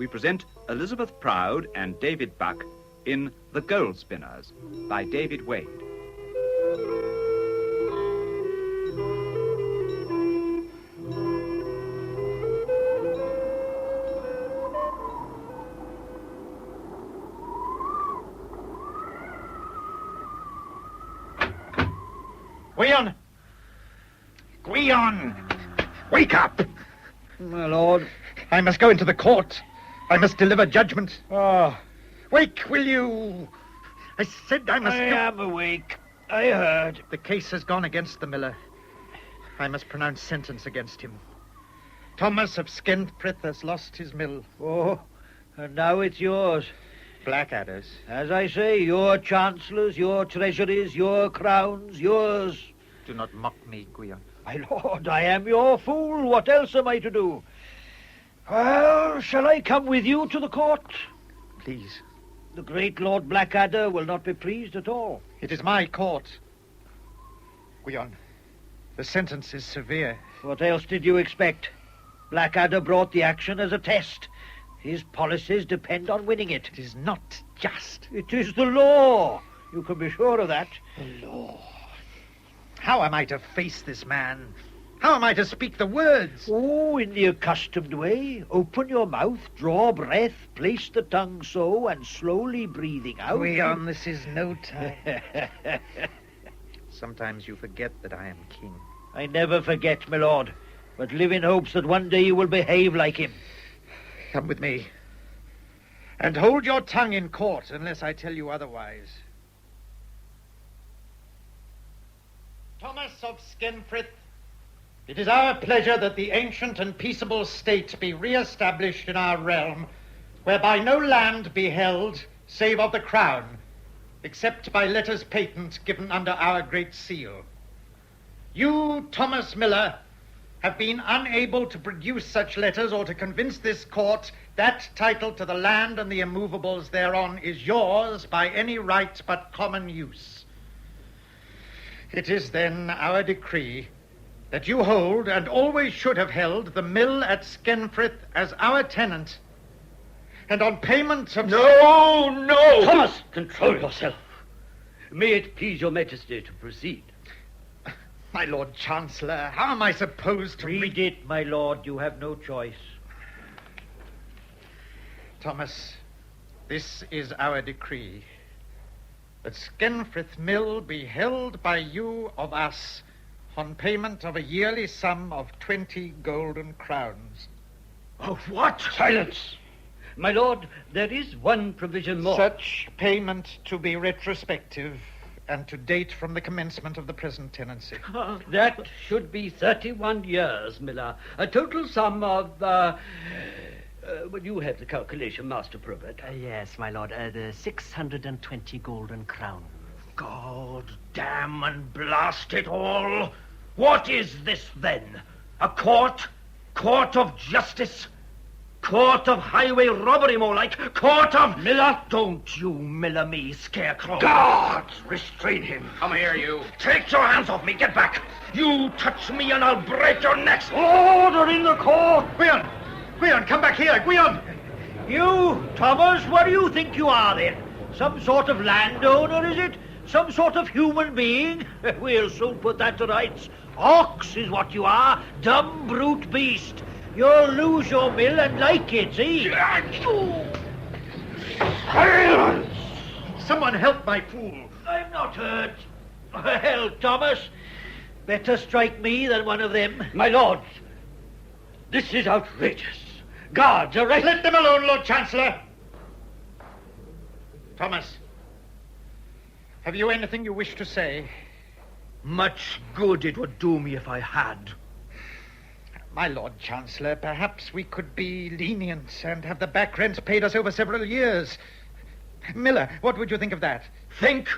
present Elizabeth Proud and David Buck in The Goldspinners by David Wade. Gwion! Gwion! Wake up! My lord. I must go into the court. I must deliver judgment. Wake, will you? I said I must... I am awake. I heard. The case has gone against the miller. I must pronounce sentence against him. Thomas of Skenfrith has lost his mill. Oh, and now it's yours. Blackadder's. As I say, your chancellors, your treasuries, your crowns, yours. Do not mock me, Gwion. My lord, I am your fool. What else am I to do? Well, shall I come with you to the court? Please. The great Lord Blackadder will not be pleased at all. It is my court. Gwion, the sentence is severe. What else did you expect? Blackadder brought the action as a test. His policies depend on winning it. It is not just. It is the law. You can be sure of that. The law. How am I to face this man? How am I to speak the words? Oh, in the accustomed way. Open your mouth, draw breath, place the tongue so, and slowly breathing out. Gwion, this is no time. Sometimes you forget that I am king. I never forget, my lord, but live in hopes that one day you will behave like him. Come with me. And hold your tongue in court unless I tell you otherwise. Thomas of Skenfrith, it is our pleasure that the ancient and peaceable state be re-established in our realm, whereby no land be held save of the crown, except by letters patent given under our great seal. You, Thomas Miller, have been unable to produce such letters or to convince this court that title to the land and the immovables thereon is yours by any right but common use. It is then our decree that you hold, and always should have held, the mill at Skenfrith as our tenant, and on payment of... No! Thomas, control yourself. May it please your majesty to proceed. My Lord Chancellor, how am I supposed to... Read it, my lord. You have no choice. Thomas, this is our decree. That Skenfrith Mill be held by you of us on payment of a yearly sum of 20 golden crowns. Of what? Silence! My lord, there is one provision more. Such payment to be retrospective and to date from the commencement of the present tenancy. That should be 31 years, Miller. A total sum of, well, you have the calculation, Master Probert. Yes, my lord, the 620 golden crowns. God damn and blast it all! What is this, then? A court? Court of justice? Court of highway robbery, more like. Court of... Miller! Don't you miller me, scarecrow. Guards, restrain him. Come here, you. Take your hands off me. Get back. You touch me and I'll break your necks. Order in the court! Gwion, come back here, Gwion! You, Thomas, what do you think you are, then? Some sort of landowner, is it? Some sort of human being? We'll soon put that to rights. Ox is what you are. Dumb brute beast. You'll lose your mill and like it, see? Silence! Someone help my fool. I'm not hurt. Well, Thomas, better strike me than one of them. My lord, this is outrageous. Guards, arrest... Let them alone, Lord Chancellor. Thomas, have you anything you wish to say? Much good it would do me if I had. My Lord Chancellor, perhaps we could be lenient and have the back rent paid us over several years. Miller, what would you think of that? Think?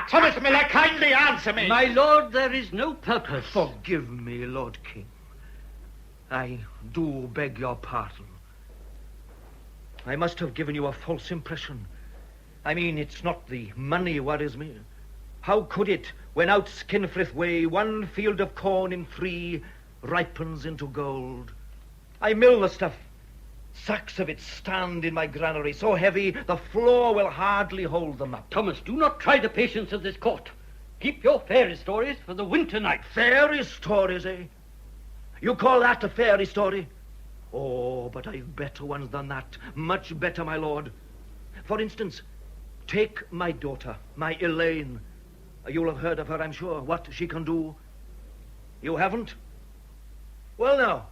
Thomas Miller, kindly answer me. My lord, there is no purpose. Forgive me, Lord King. I do beg your pardon. I must have given you a false impression. I mean, it's not the money worries me. How could it, when out Skenfrith way, 1 field of corn in 3 ripens into gold? I mill the stuff, Sacks of it stand in my granary, so heavy the floor will hardly hold them up. Thomas, do not try the patience of this court. Keep your fairy stories for the winter night. Fairy stories, eh? You call that a fairy story? Oh, but I've better ones than that. Much better, my lord. For instance, take my daughter, my Elaine. You'll have heard of her, I'm sure, what she can do. You haven't? Well, now,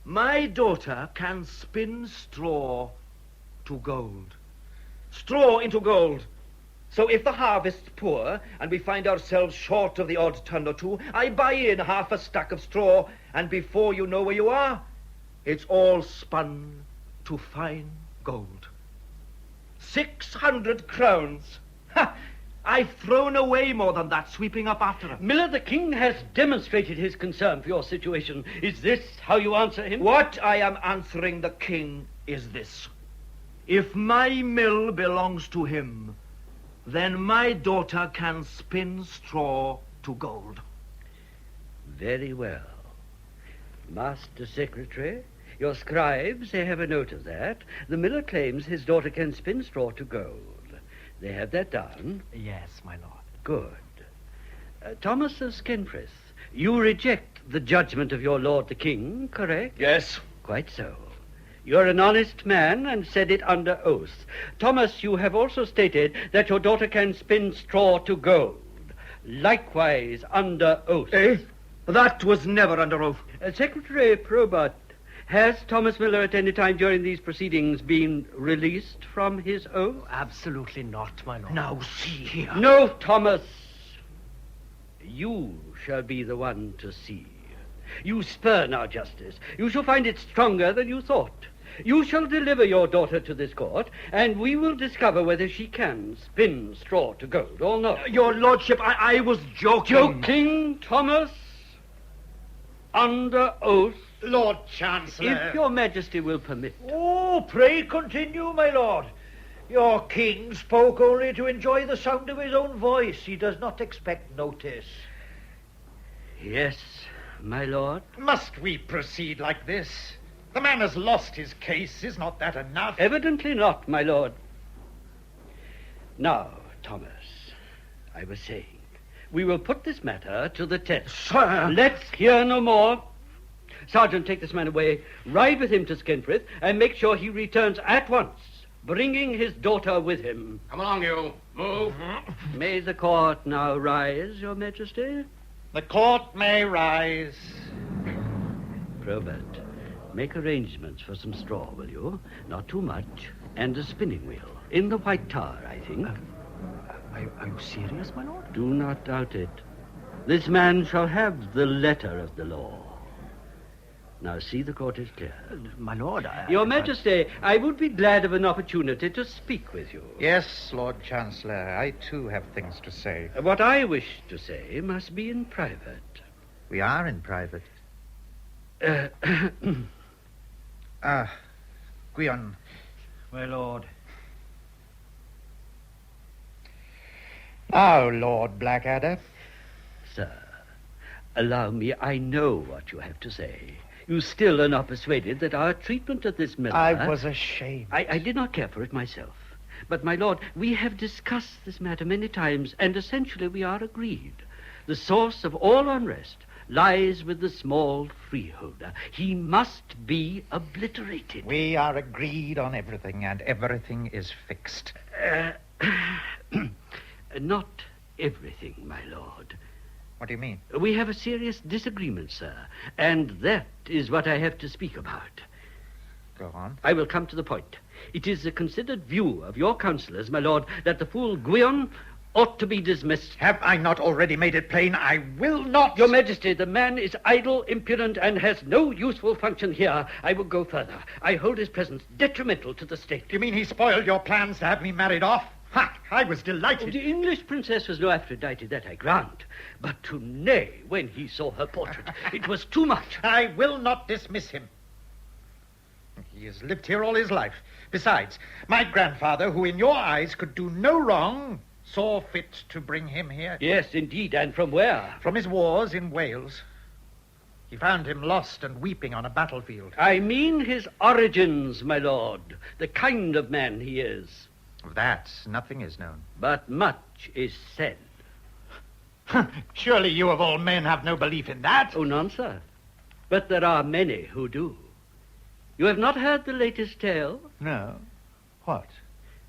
my daughter can spin straw to gold. Straw into gold. So if the harvest's poor and we find ourselves short of the odd ton or two, I buy in half a stack of straw, and before you know where you are, it's all spun to fine gold. 600 crowns. Ha! I've thrown away more than that, sweeping up after her. Miller, the king has demonstrated his concern for your situation. Is this how you answer him? What I am answering the king is this. If my mill belongs to him, then my daughter can spin straw to gold. Very well. Master Secretary, your scribes, they have a note of that. The miller claims his daughter can spin straw to gold. They have that down? Yes, my lord. Good. Thomas of Skenfrith, you reject the judgment of your lord the king, correct? Yes. Quite so. You're an honest man and said it under oath. Thomas, you have also stated that your daughter can spin straw to gold. Likewise under oath. Eh? That was never under oath. Secretary Probert, has Thomas Miller at any time during these proceedings been released from his oath? Absolutely not, my lord. Now, see here. No, Thomas. You shall be the one to see. You spurn our justice. You shall find it stronger than you thought. You shall deliver your daughter to this court, and we will discover whether she can spin straw to gold or not. Your lordship, I was joking. Joking, Thomas? Under oath? Lord Chancellor. If your majesty will permit. Oh, pray continue, my lord. Your king spoke only to enjoy the sound of his own voice. He does not expect notice. Yes, my lord. Must we proceed like this? The man has lost his case. Is not that enough? Evidently not, my lord. Now, Thomas, I was saying, we will put this matter to the test. Sir. Let's hear no more. Sergeant, take this man away, ride with him to Skenfrith, and make sure he returns at once, bringing his daughter with him. Come along, you. Move. May the court now rise, your majesty? The court may rise. Probert, make arrangements for some straw, will you? Not too much. And a spinning wheel. In the White Tower, I think. Are you serious, my lord? Do not doubt it. This man shall have the letter of the law. Now, see, the court is clear. My lord, Your Majesty, I would be glad of an opportunity to speak with you. Yes, Lord Chancellor. I, too, have things to say. What I wish to say must be in private. We are in private. Gwion. My lord. Now, Lord Blackadder. Sir, allow me, I know what you have to say. You still are not persuaded that our treatment of this miller... I was ashamed. I did not care for it myself. But, my lord, we have discussed this matter many times, and essentially we are agreed. The source of all unrest lies with the small freeholder. He must be obliterated. We are agreed on everything, and everything is fixed. Not everything, my lord. What do you mean? We have a serious disagreement, sir, and that is what I have to speak about. Go on. I will come to the point. It is a considered view of your councillors, my lord, that the fool Gwion ought to be dismissed. Have I not already made it plain? I will not. Your Majesty, the man is idle, impudent, and has no useful function here. I will go further. I hold his presence detrimental to the state. Do you mean he spoiled your plans to have me married off? Ha! I was delighted. The English princess was no Aphrodite, that I grant. But to neigh when he saw her portrait, it was too much. I will not dismiss him. He has lived here all his life. Besides, my grandfather, who in your eyes could do no wrong, saw fit to bring him here. Yes, indeed, and from where? From his wars in Wales. He found him lost and weeping on a battlefield. I mean his origins, my lord, the kind of man he is. Of that, nothing is known. But much is said. Surely you of all men have no belief in that. Oh, none, sir. But there are many who do. You have not heard the latest tale? No. What?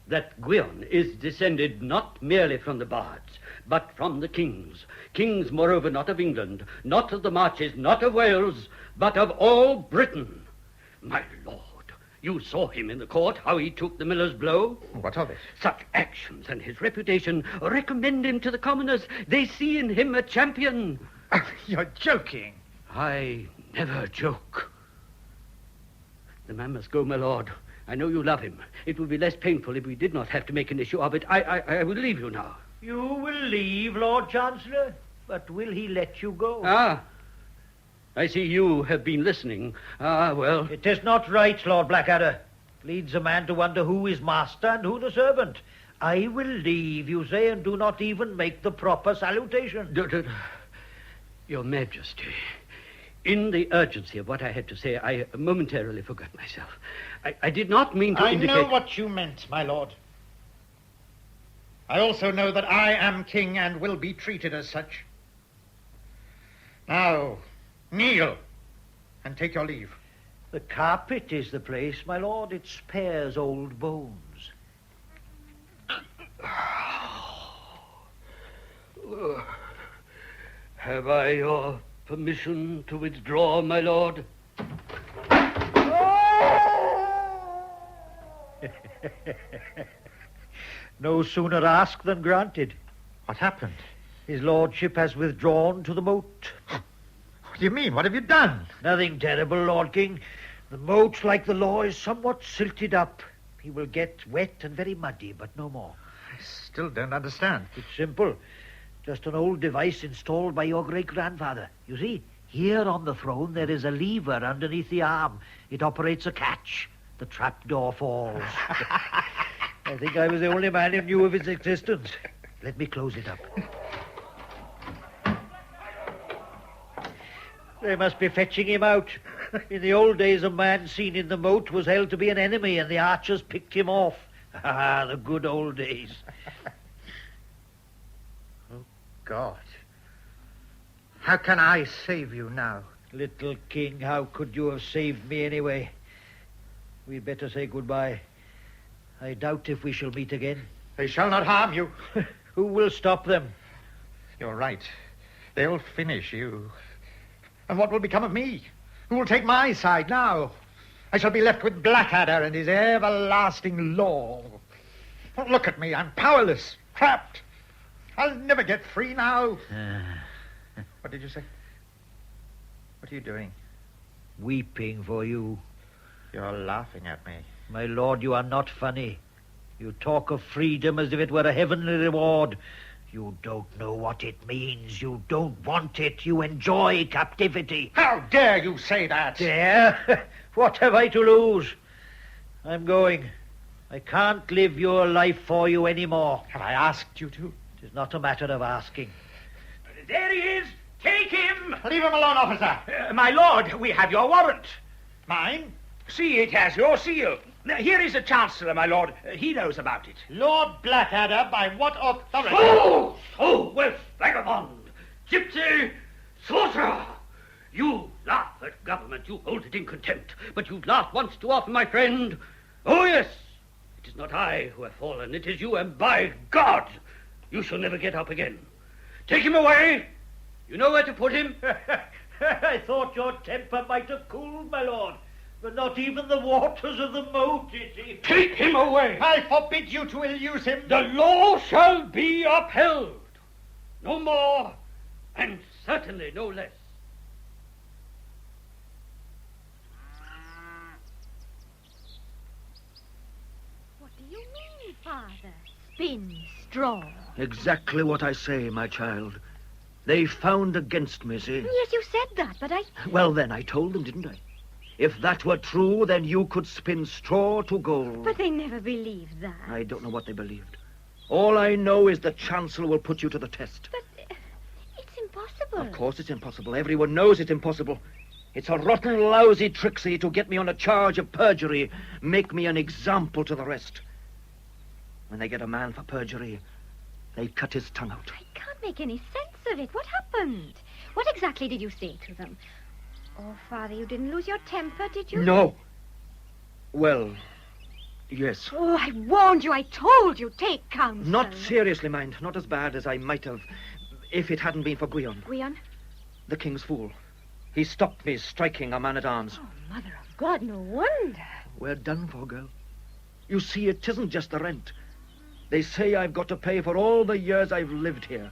That Gwion is descended not merely from the bards, but from the kings. Kings, moreover, not of England, not of the Marches, not of Wales, but of all Britain. My lord, you saw him in the court, how he took the miller's blow. What of it? Such actions and his reputation recommend him to the commoners. They see in him a champion. You're joking. I never joke. The man must go, my lord. I know you love him. It would be less painful if we did not have to make an issue of it. I will leave you now. You will leave, Lord Chancellor? But will he let you go? Ah, I see you have been listening. Ah, well. It is not right, Lord Blackadder. Leads a man to wonder who is master and who the servant. I will leave, you say, and do not even make the proper salutation. Your Majesty, in the urgency of what I had to say, I momentarily forgot myself. I did not mean to indicate... I know what you meant, my lord. I also know that I am king and will be treated as such. Now, kneel and take your leave. The carpet is the place, my lord. It spares old bones. Have I your permission to withdraw, my lord? No sooner asked than granted. What happened? His lordship has withdrawn to the moat. What do you mean? What have you done? Nothing terrible, Lord King. The moat, like the law, is somewhat silted up. He will get wet and very muddy, but no more. I still don't understand. It's simple. Just an old device installed by your great-grandfather. You see, here on the throne there is a lever underneath the arm. It operates a catch. The trapdoor falls. I think I was the only man who knew of its existence. Let me close it up. They must be fetching him out. In the old days, a man seen in the moat was held to be an enemy, and the archers picked him off. Ah, the good old days. Oh, God. How can I save you now? Little king, how could you have saved me anyway? We'd better say goodbye. I doubt if we shall meet again. They shall not harm you. Who will stop them? You're right. They'll finish you. And what will become of me? Who will take my side now? I shall be left with Blackadder and his everlasting law. Look at me. I'm powerless, trapped. I'll never get free now. What did you say? What are you doing? Weeping for you. You're laughing at me. My lord, you are not funny. You talk of freedom as if it were a heavenly reward. You don't know what it means. You don't want it. You enjoy captivity. How dare you say that? Dare? What have I to lose? I'm going. I can't live your life for you anymore. Have I asked you to? It is not a matter of asking. There he is. Take him. Leave him alone, officer. My lord, we have your warrant. Mine? See, it has your seal. Now, here is the Chancellor, my lord. He knows about it. Lord Blackadder, by what authority? Oh, well, vagabond, gypsy, sorcerer. You laugh at government, you hold it in contempt, but you've laughed once too often, my friend. Oh, yes, it is not I who have fallen, it is you, and by God, you shall never get up again. Take him away. You know where to put him. I thought your temper might have cooled, my lord. But not even the waters of the moat, is he? Take him away. I forbid you to ill-use him. The law shall be upheld. No more, and certainly no less. What do you mean, Father? Spin straw. Exactly what I say, my child. They found against me, see? Yes, you said that, but I... Well, then, I told them, didn't I? If that were true, then you could spin straw to gold. But they never believed that. I don't know what they believed. All I know is the Chancellor will put you to the test. But it's impossible. impossible. Of course it's impossible. Everyone knows it's impossible. It's a rotten, lousy tricksy to get me on a charge of perjury, make me an example to the rest. When they get a man for perjury, they cut his tongue out. I can't make any sense of it. What happened? What exactly did you say to them? Oh, Father, you didn't lose your temper, did you? No. Well, yes. Oh, I warned you. I told you. Take counsel. Not seriously, mind. Not as bad as I might have if it hadn't been for Gwion. Gwion? The king's fool. He stopped me striking a man-at-arms. Oh, Mother of God, no wonder. We're done for, girl. You see, it isn't just the rent. They say I've got to pay for all the years I've lived here.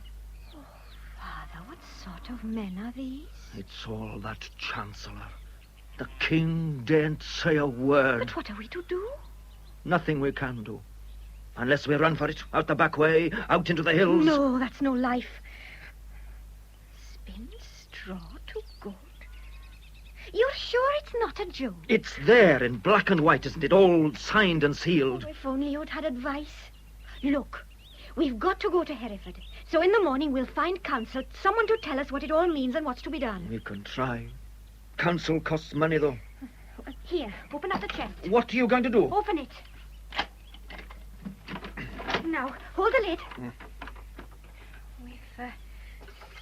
Oh, Father, what sort of men are these? It's all that Chancellor. The king daren't say a word. But what are we to do? Nothing we can do. Unless we run for it, out the back way, out into the hills. No, that's no life. Spin straw to gold. You're sure it's not a joke? It's there in black and white, isn't it? All signed and sealed. Oh, if only you'd had advice. Look, we've got to go to Hereford. So in the morning we'll find counsel, someone to tell us what it all means and what's to be done. We can try. Counsel costs money, though. Here, open up the chest. What are you going to do? Open it. Now, hold the lid. We've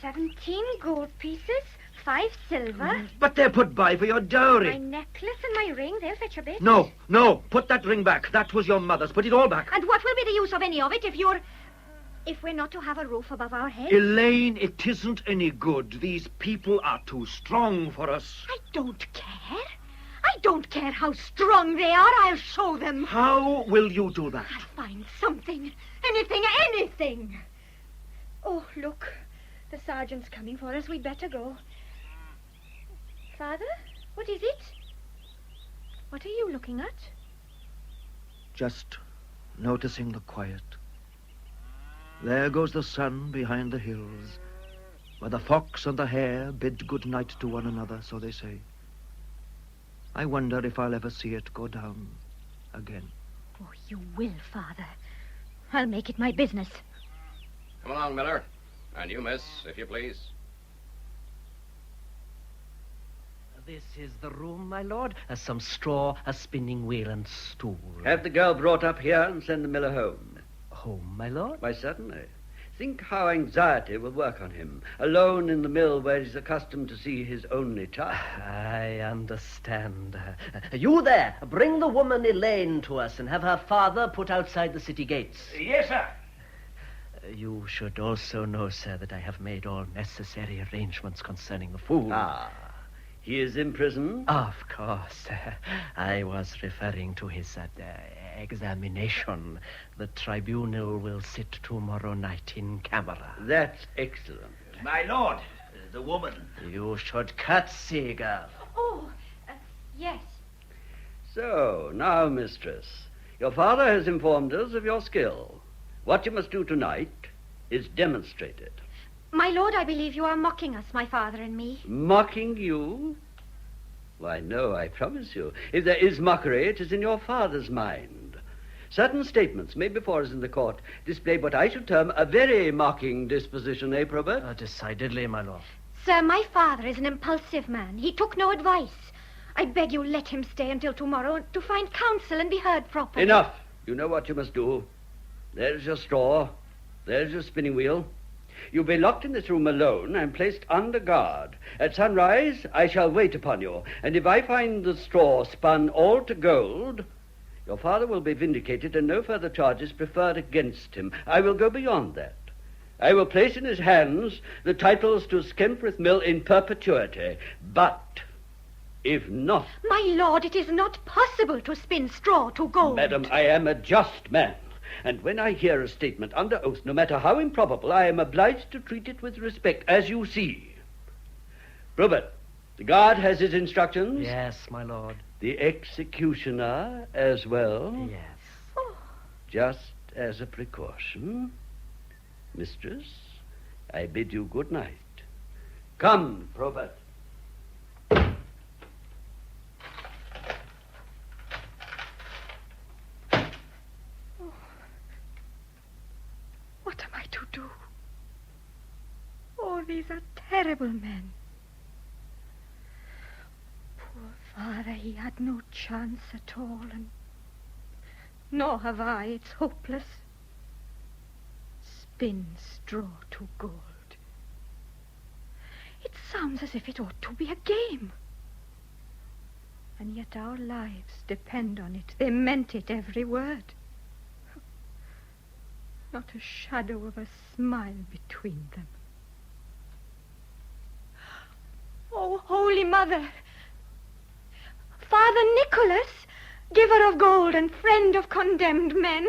17 gold pieces, 5 silver. But they're put by for your My dowry. necklace and my ring, they'll fetch a bit. No. Put that ring back. That was your mother's. Put it all back. And what will be the use of any of it if we're not to have a roof above our heads? Elaine, it isn't any good. These people are too strong for us. I don't care. I don't care how strong they are. I'll show them. How will you do that? I'll find something. Anything. Oh, look. The sergeant's coming for us. We'd better go. Father, what is it? What are you looking at? Just noticing the quiet. There goes the sun behind the hills, where the fox and the hare bid good night to one another, so they say. I wonder if I'll ever see it go down again. Oh, you will, Father. I'll make it my business. Come along, Miller. And you, miss, if you please. This is the room, my lord. Some straw, a spinning wheel, and stool. Have the girl brought up here and send the miller home. Home, my lord? Why, certainly. Think how anxiety will work on him, alone in the mill where he's accustomed to see his only child. I understand. You there, bring the woman Elaine to us and have her father put outside the city gates. Yes, sir. You should also know, sir, that I have made all necessary arrangements concerning the fool. Ah, he is in prison? Of course. I was referring to his examination. The tribunal will sit tomorrow night in camera. That's excellent. My lord, the woman. You should curtsy, girl. Oh, yes. So, now, mistress, your father has informed us of your skill. What you must do tonight is demonstrate it. My lord, I believe you are mocking us, my father and me. Mocking you? Why, no, I promise you. If there is mockery, it is in your father's mind. Certain statements made before us in the court display what I should term a very mocking disposition, eh, Probert? Decidedly, my lord. Sir, my father is an impulsive man. He took no advice. I beg you let him stay until tomorrow to find counsel and be heard properly. Enough. You know what you must do. There's your straw. There's your spinning wheel. You'll be locked in this room alone and placed under guard. At sunrise, I shall wait upon you. And if I find the straw spun all to gold, your father will be vindicated and no further charges preferred against him. I will go beyond that. I will place in his hands the titles to Skenfrith Mill in perpetuity. But if not... My lord, it is not possible to spin straw to gold. Madam, I am a just man. And when I hear a statement under oath, no matter how improbable, I am obliged to treat it with respect, as you see. Robert, the guard has his instructions? Yes, my lord. The executioner as well? Yes. Oh. Just as a precaution. Mistress, I bid you good night. Come, Robert. What am I to do? Oh, these are terrible men. Poor father, he had no chance at all, and nor have I. It's hopeless. Spin straw to gold. It sounds as if it ought to be a game. And yet our lives depend on it. They meant it, every word. Not a shadow of a smile between them. Oh, Holy Mother! Father Nicholas, giver of gold and friend of condemned men,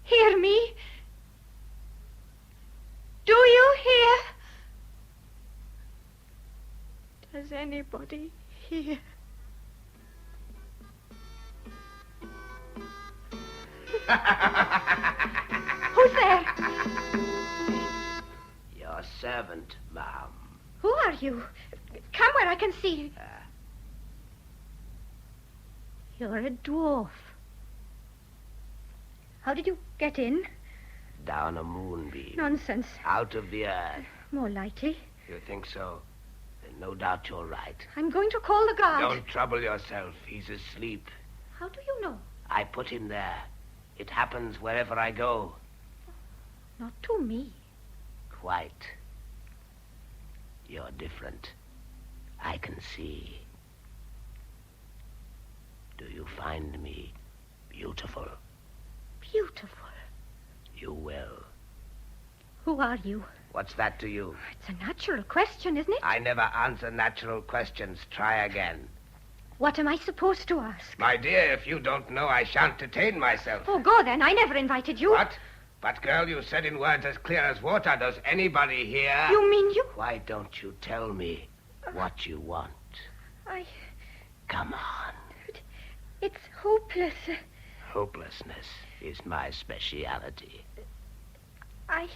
hear me. Do you hear? Does anybody hear? Who's there? Your servant, ma'am. Who are you? Come where I can see you. You're a dwarf. How did you get in? Down a moonbeam. Nonsense. Out of the earth. More likely. You think so? Then no doubt you're right. I'm going to call the guard. Don't trouble yourself. He's asleep. How do you know? I put him there. It happens wherever I go. Not to me. Quite. You're different. I can see. Do you find me beautiful? Beautiful. You will. Who are you? What's that to you? It's a natural question, isn't it? I never answer natural questions. Try again. What am I supposed to ask? My dear, if you don't know, I shan't detain myself. Oh, go then. I never invited you. What? But, girl, you said in words as clear as water. Does anybody hear? You mean you? Why don't you tell me what you want? Come on. It's hopeless. Hopelessness is my speciality. I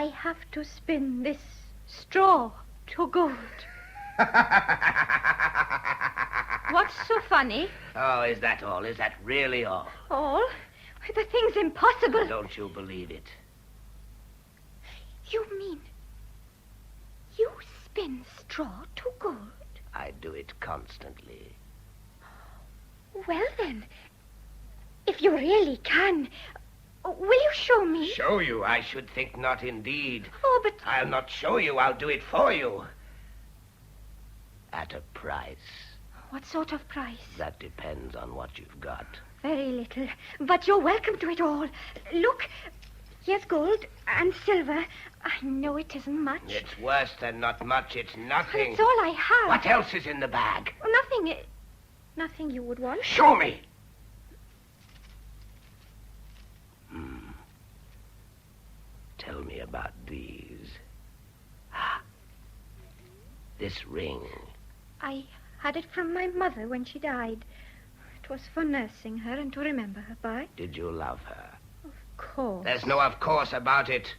have to spin this straw to gold. What's so funny? Oh, is that all? Is that really all? All? The thing's impossible. Don't you believe it? You mean you spin straw to gold? I do it constantly. Well, then, if you really can, will you show me? Show you? I should think not indeed. Oh, but... I'll not show you. I'll do it for you. At a price. What sort of price? That depends on what you've got. Very little, but you're welcome to it all. Look, here's gold and silver. I know it isn't much. It's worse than not much. It's nothing. It's all I have. What else is in the bag? Nothing. Nothing you would want. Show me. Tell me about these. This ring. I had it from my mother when she died. It was for nursing her and to remember her by. Did you love her? Of course. There's no of course about it.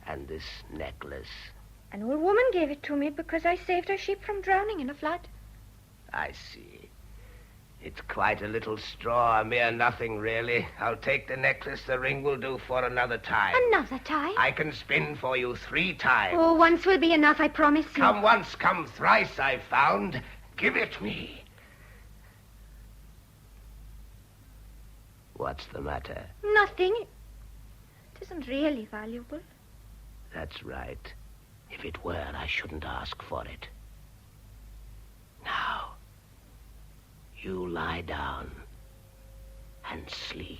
And this necklace. An old woman gave it to me because I saved her sheep from drowning in a flood. I see. It's quite a little straw, a mere nothing, really. I'll take the necklace. The ring will do for another time. Another time? I can spin for you 3 times. Oh, once will be enough, I promise you. Come once, come thrice, I've found. Give it me. What's the matter? Nothing. It isn't really valuable. That's right. If it were, I shouldn't ask for it. Now, you lie down and sleep.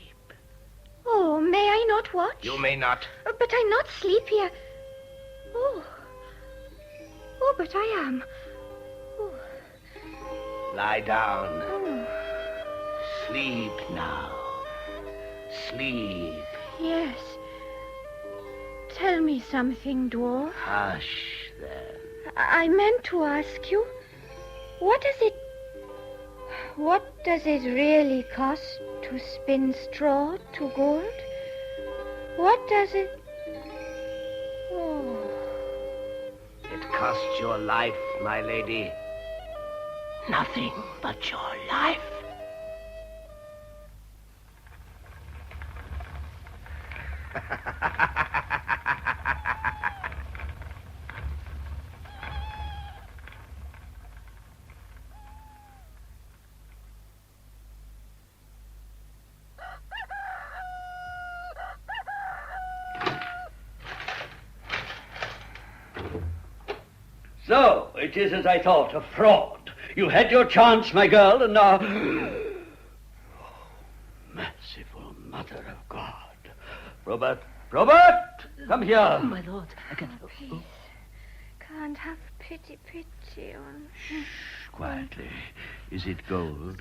Oh, may I not watch? You may not. But I'm not sleep here. Oh, but I am. Oh. Lie down. Oh. Sleep now. Sleep. Yes. Tell me something, dwarf. Hush, then. I meant to ask you, what does it really cost to spin straw to gold? What does it... Oh. It costs your life, my lady. Nothing but your life. So, it is as I thought, a fraud. You had your chance, my girl, and now... Merciful Mother of God. Robert! Come here. Oh, my lord, I can't... Please. Can't have pity on... Shh, quietly. Is it gold?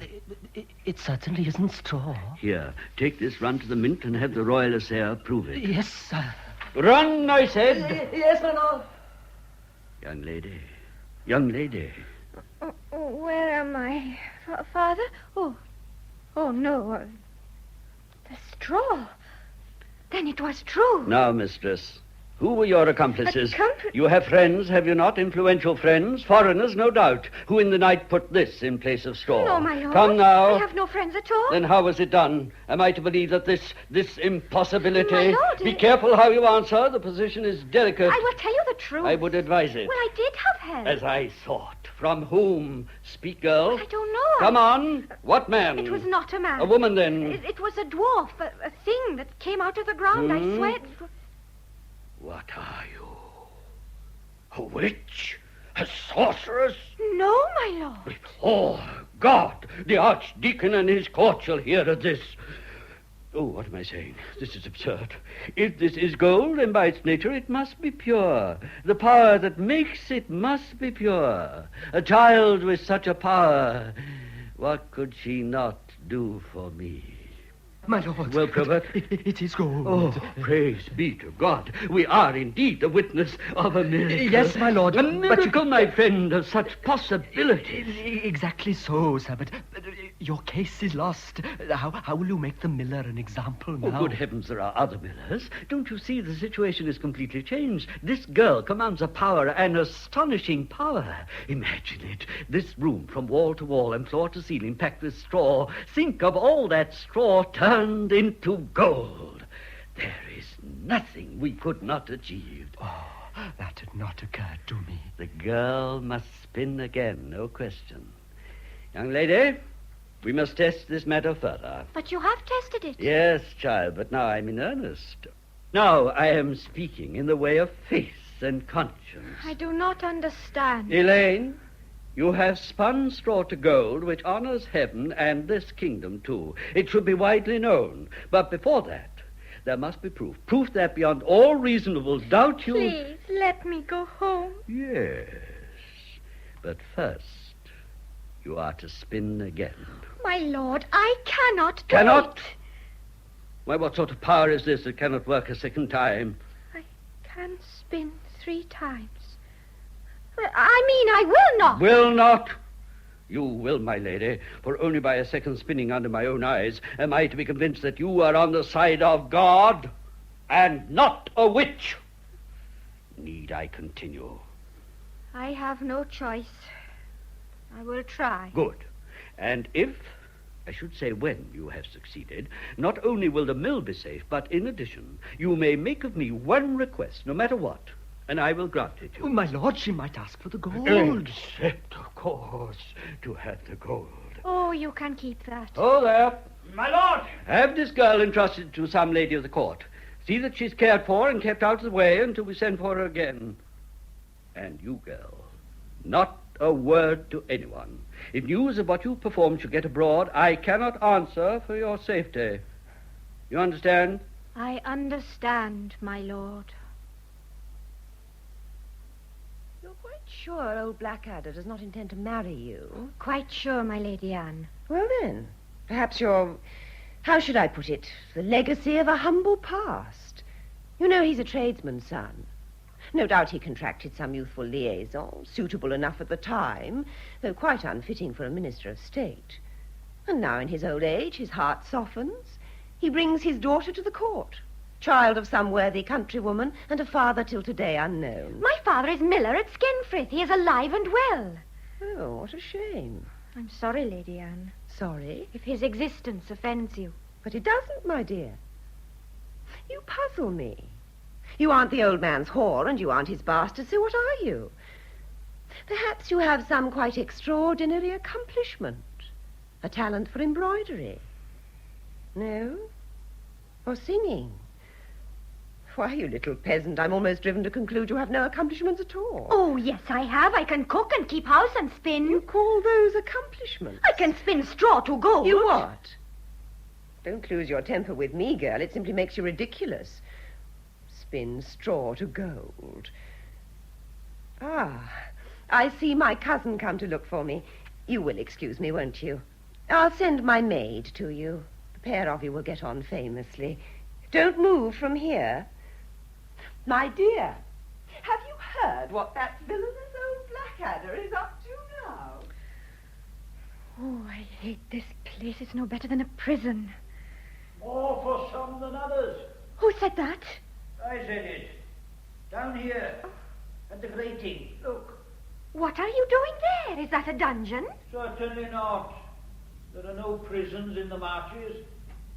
It certainly isn't straw. Here, take this, run to the mint and have the royal assayer prove it. Yes, sir. Run, I said. Yes, my lord. Young lady. Where am I? Father? Oh, no. The straw. Then it was true. Now, mistress, who were your accomplices? Accomplices? You have friends, have you not? Influential friends? Foreigners, no doubt. Who in the night put this in place of straw? No, my lord. Come now. I have no friends at all. Then how was it done? Am I to believe that this impossibility... My lord, Be careful how you answer. The position is delicate. I will tell you the truth. I would advise it. Well, I did have help. As I thought. From whom? Speak, girl. I don't know. Come on. What man? It was not a man. A woman, then? It was a dwarf, a thing that came out of the ground, I swear. What are you? A witch? A sorceress? No, my lord. Oh, God! The Archdeacon and his court shall hear of this. Oh, what am I saying? This is absurd. If this is gold, then by its nature it must be pure. The power that makes it must be pure. A child with such a power, what could she not do for me? My lord. Well, Probert? It is gold. Oh, praise be to God. We are indeed the witness of a miracle. Yes, my lord. A miracle, my friend, of such possibilities. Exactly so, sir, but your case is lost. How will you make the miller an example now? Oh, good heavens, there are other millers. Don't you see the situation is completely changed? This girl commands a power, an astonishing power. Imagine it. This room from wall to wall and floor to ceiling packed with straw. Think of all that straw turned into gold. There is nothing we could not achieve. Oh, that had not occurred to me. The girl must spin again, no question. Young lady, we must test this matter further. But you have tested it. Yes, child, but now I'm in earnest. Now I am speaking in the way of faith and conscience. I do not understand. Elaine, you have spun straw to gold, which honors heaven and this kingdom, too. It should be widely known. But before that, there must be proof. Proof that beyond all reasonable doubt you... Please, let me go home. Yes. But first, you are to spin again. My lord, I cannot do Cannot? it. Why, what sort of power is this that cannot work a second time? I can spin 3 times. I mean, I will not. Will not? You will, my lady, for only by a second spinning under my own eyes am I to be convinced that you are on the side of God and not a witch. Need I continue? I have no choice. I will try. Good. And if, I should say when you have succeeded, not only will the mill be safe, but in addition, you may make of me one request, no matter what, and I will grant it you. Oh, my lord, she might ask for the gold. Except, of course, to have the gold. Oh, you can keep that. Oh, there. My lord! Have this girl entrusted to some lady of the court. See that she's cared for and kept out of the way until we send for her again. And you, girl, not a word to anyone. If news of what you performed should get abroad, I cannot answer for your safety. You understand? I understand, my lord. You're quite sure old Blackadder does not intend to marry you? Quite sure, my Lady Anne. Well, then, perhaps you're... How should I put it? The legacy of a humble past. You know he's a tradesman's son. No doubt he contracted some youthful liaison, suitable enough at the time, though quite unfitting for a minister of state. And now in his old age, his heart softens. He brings his daughter to the court, child of some worthy countrywoman, and a father till today unknown. My father is miller at Skenfrith. He is alive and well. Oh, what a shame. I'm sorry, Lady Anne, Sorry, if his existence offends you. but it doesn't, my dear. You puzzle me. You aren't the old man's whore, and you aren't his bastard, so what are you? Perhaps you have some quite extraordinary accomplishment. A talent for embroidery. No? Or singing. Why, you little peasant, I'm almost driven to conclude you have no accomplishments at all. Oh, yes, I have. I can cook and keep house and spin. You call those accomplishments? I can spin straw to gold. You what? Don't lose your temper with me, girl. It simply makes you ridiculous. Spin straw to gold. Ah, I see my cousin come to look for me. You will excuse me, won't you? I'll send my maid to you. The pair of you will get on famously. Don't move from here. My dear, have you heard what that villainous old Blackadder is up to now? Oh, I hate this place. It's no better than a prison. More for some than others. Who said that? I said it. Down here, at the grating. Look. What are you doing there? Is that a dungeon? Certainly not. There are no prisons in the marches.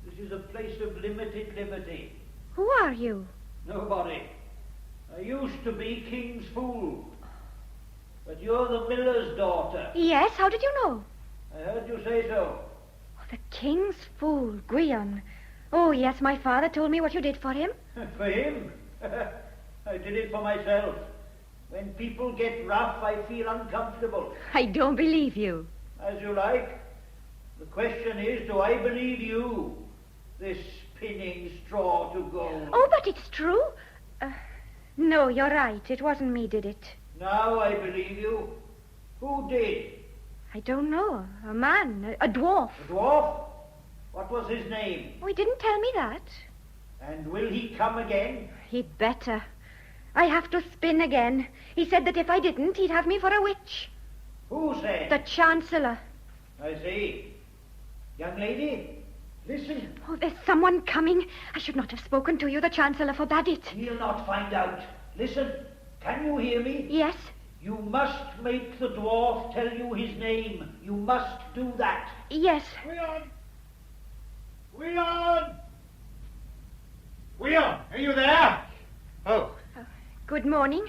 This is a place of limited liberty. Who are you? Nobody. I used to be King's fool. But you're the miller's daughter. Yes, how did you know? I heard you say so. Oh, the king's fool, Gwion. Oh, yes, my father told me what you did for him. For him? I did it for myself. When people get rough, I feel uncomfortable. I don't believe you. As you like. The question is, do I believe you? This spinning straw to gold. Oh, but it's true. No, you're right. It wasn't me did it. Now I believe you. Who did? I don't know. A man, a dwarf. A dwarf? What was his name? Oh, he didn't tell me that. And will he come again? He'd better. I have to spin again. He said that if I didn't, he'd have me for a witch. Who said? The Chancellor. I see. Young lady, listen. Oh, there's someone coming. I should not have spoken to you. The Chancellor forbade it. He'll not find out. Listen, can you hear me? Yes. You must make the dwarf tell you his name. You must do that. Yes. Gwion! Gwion! Gwion, are you there? Oh. Good morning.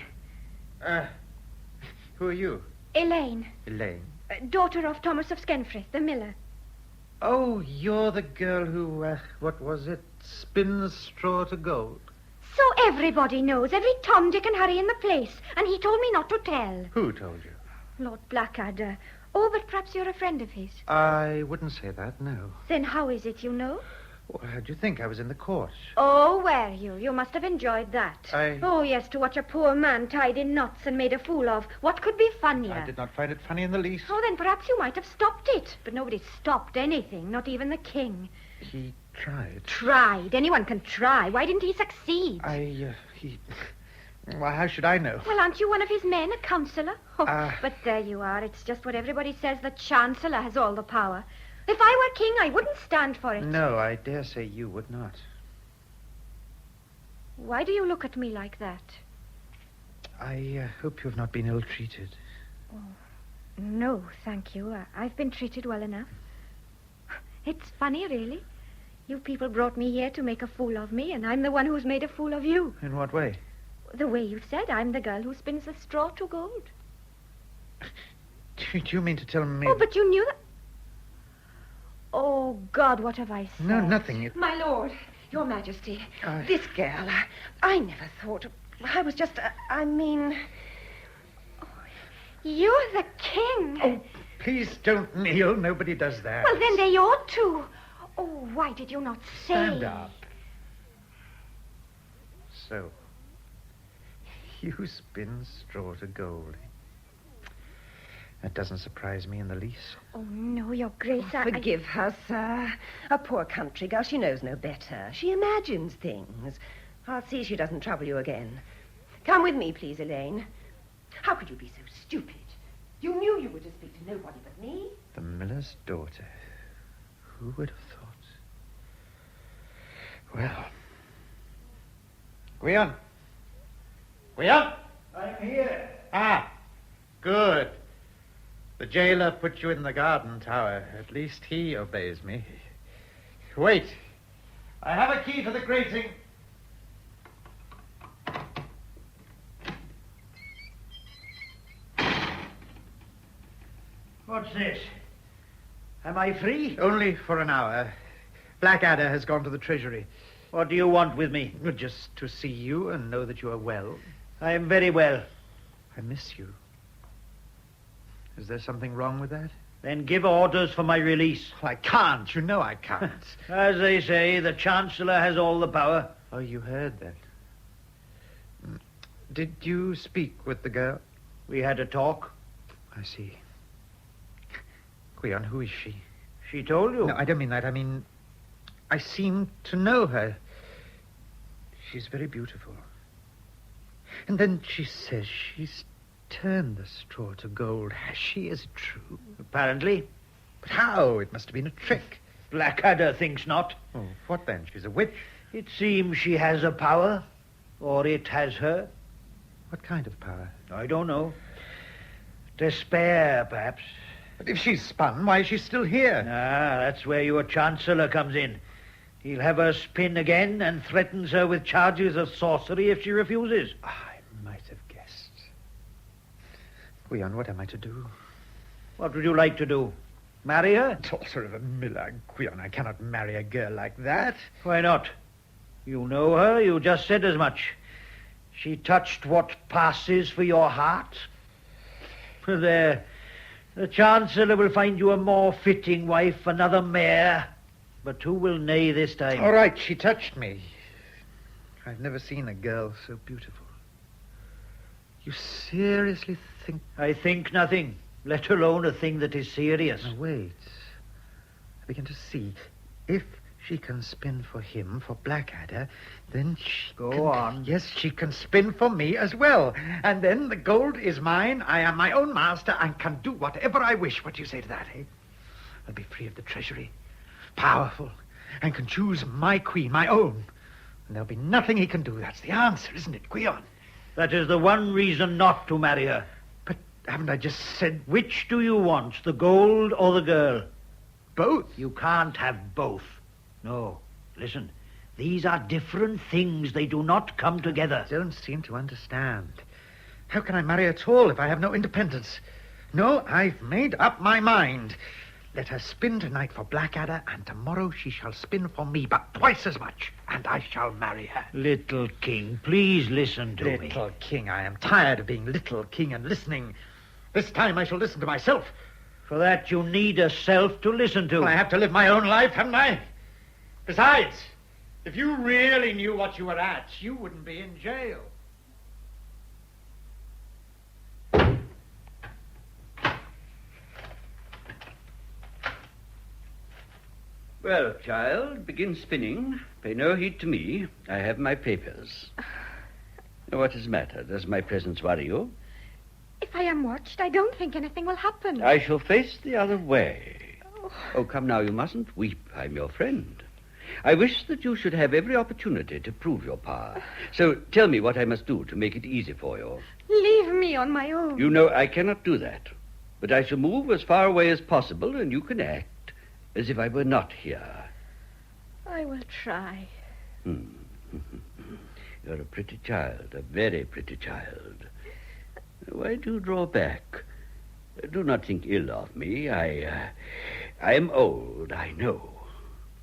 Who are you? Elaine. Elaine. Daughter of Thomas of Skenfrith, the miller. Oh, you're the girl who, what was it? Spins straw to gold. So everybody knows, every Tom, Dick and Harry in the place. And he told me not to tell. Who told you? Lord Blackadder. Oh, but perhaps you're a friend of his. I wouldn't say that, no. Then how is it you know? Well, how'd you think? I was in the court. Oh, were you? You must have enjoyed that. I- Oh, yes, to watch a poor man tied in knots and made a fool of. What could be funnier? I did not find it funny in the least. Oh, then perhaps you might have stopped it. But nobody stopped anything, not even the king. He tried. Tried. Anyone can try. Why didn't he succeed? Well, how should I know? Well, aren't you one of his men, a councillor? Oh, Ah. but there you are. It's just what everybody says. The Chancellor has all the power. If I were king, I wouldn't stand for it. No, I dare say you would not. Why do you look at me like that? I hope you have not been ill-treated. No, thank you. I've been treated well enough. It's funny, really. You people brought me here to make a fool of me, and I'm the one who's made a fool of you. In what way? The way you said, I'm the girl who spins the straw to gold. Do you mean to tell me... Oh, but you knew that... Oh, God, what have I said? No, nothing. My lord, your majesty, this girl, I never thought... I was just, You're the king. Oh, please don't kneel. Nobody does that. Well, then they ought to. Oh, why did you not say? Stand up. So, you spin straw to gold. That doesn't surprise me in the least. Oh, no, Your Grace, Forgive her, sir. A poor country girl. She knows no better. She imagines things. I'll see she doesn't trouble you again. Come with me, please, Elaine. How could you be so stupid? You knew you were to speak to nobody but me. The miller's daughter. Who would have thought? Well. Gwion. Gwion? I'm here. Ah, good. The jailer put you in the garden tower. At least he obeys me. Wait. I have a key to the grating. What's this? Am I free? Only for an hour. Blackadder has gone to the treasury. What do you want with me? Just to see you and know that you are well. I am very well. I miss you. Is there something wrong with that? Then give orders for my release. Well, I can't. You know I can't. As they say, the Chancellor has all the power. Oh, you heard that. Did you speak with the girl? We had a talk. I see. Gwion, who is she? She told you? No, I don't mean that. I mean, I seem to know her. She's very beautiful. And then she says she's turned the straw to gold. Has she? Is it true? Apparently. But how? It must have been a trick. Blackadder thinks not. Oh, what then? She's a witch? It seems she has a power. Or it has her. What kind of power? I don't know. Despair, perhaps. But if she's spun, why is she still here? Ah, that's where your Chancellor comes in. He'll have her spin again and threatens her with charges of sorcery if she refuses. I might have guessed. Gwion, what am I to do? What would you like to do? Marry her? Daughter of a miller, Gwion, I cannot marry a girl like that. Why not? You know her. You just said as much. She touched what passes for your heart. There. The Chancellor will find you a more fitting wife, another mare. But who will neigh this time? All right, she touched me. I've never seen a girl so beautiful. You seriously think... I think nothing, let alone a thing that is serious. Now, wait. I begin to see. If she can spin for him, for Blackadder, then she Go on. Yes, she can spin for me as well. And then the gold is mine. I am my own master and can do whatever I wish. What do you say to that, eh? I'll be free of the treasury, powerful, and can choose my queen, my own. And there'll be nothing he can do. That's the answer, isn't it, Gwion? That is the one reason not to marry her. But haven't I just said... Which do you want, the gold or the girl? Both. You can't have both. No, listen. These are different things. They do not come together. I don't seem to understand. How can I marry at all if I have no independence? No, I've made up my mind. Let her spin tonight for Blackadder, and tomorrow she shall spin for me, but twice as much, and I shall marry her. Little King, please listen to me. Little King, I am tired of being little King and listening. This time I shall listen to myself. For that you need a self to listen to. Well, I have to live my own life, haven't I? Besides, if you really knew what you were at, you wouldn't be in jail. Well, child, begin spinning. Pay no heed to me. I have my papers. What is the matter? Does my presence worry you? If I am watched, I don't think anything will happen. I shall face the other way. Oh, come now, you mustn't weep. I'm your friend. I wish that you should have every opportunity to prove your power. So tell me what I must do to make it easy for you. Leave me on my own. You know I cannot do that. But I shall move as far away as possible, and you can act as if I were not here. I will try. You're a pretty child, a very pretty child. Why do you draw back? Do not think ill of me. I am old, I know.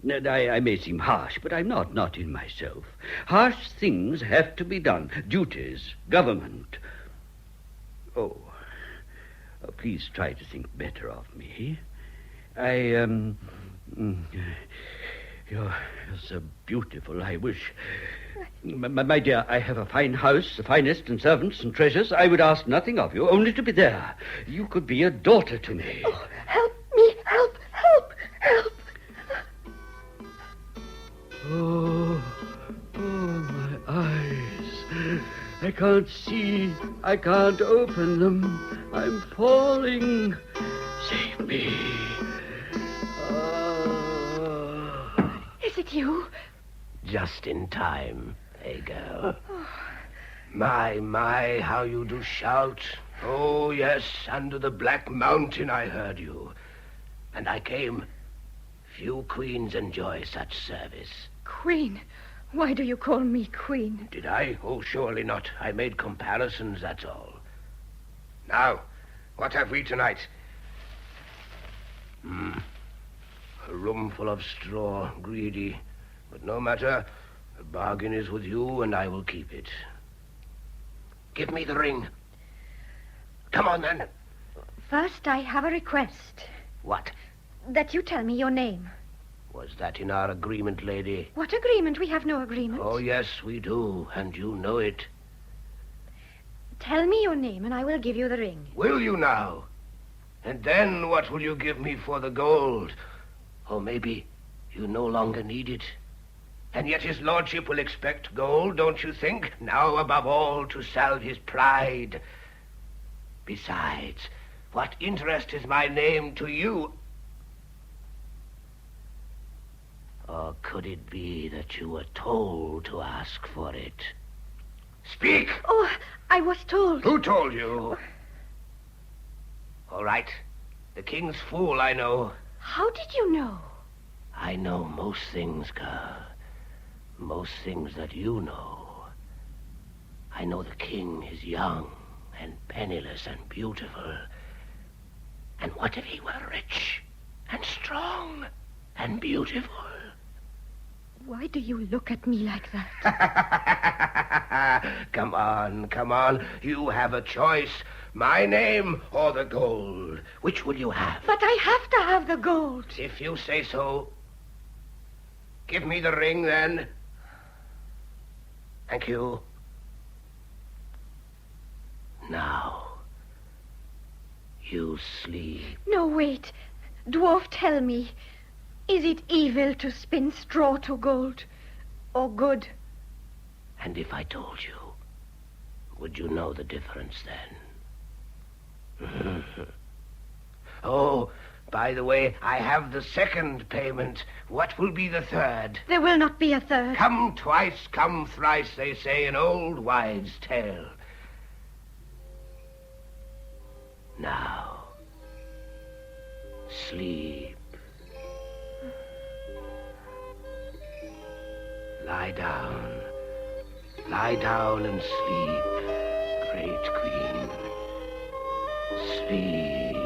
And I may seem harsh, but I'm not in myself. Harsh things have to be done. Duties, government. Oh, please try to think better of me. You're so beautiful, I wish. My dear, I have a fine house, the finest, and servants and treasures. I would ask nothing of you, only to be there. You could be a daughter to me. Oh, help me, help, help, help. Oh, my eyes. I can't see. I can't open them. I'm falling. Save me. Is it you? Just in time. There you go. My, how you do shout. Oh, yes, under the Black Mountain I heard you. And I came. Few queens enjoy such service. Queen? Why do you call me queen? Did I? Oh, surely not. I made comparisons, that's all. Now, what have we tonight? A room full of straw, greedy. But no matter. The bargain is with you, and I will keep it. Give me the ring. Come on, then. First, I have a request. What? That you tell me your name. Was that in our agreement, lady? What agreement? We have no agreement. Oh, yes, we do, and you know it. Tell me your name, and I will give you the ring. Will you now? And then what will you give me for the gold? Or maybe you no longer need it. And yet his lordship will expect gold, don't you think? Now, above all, to salve his pride. Besides, what interest is my name to you? Or could it be that you were told to ask for it? Speak! Oh, I was told. Who told you? All right. The king's fool, I know. How did you know? I know most things, girl. Most things that you know. I know the king is young and penniless and beautiful. And what if he were rich and strong and beautiful? Why do you look at me like that? Come on, come on. You have a choice. My name or the gold. Which will you have? But I have to have the gold. If you say so. Give me the ring, then. Thank you. Now, you sleep. No, wait. Dwarf, tell me. Is it evil to spin straw to gold? Or good? And if I told you, would you know the difference then? Oh, by the way, I have the second payment. What will be the third? There will not be a third. Come twice, come thrice, they say in old wives' tale. Now, sleep. Lie down and sleep, great queen. Sleep.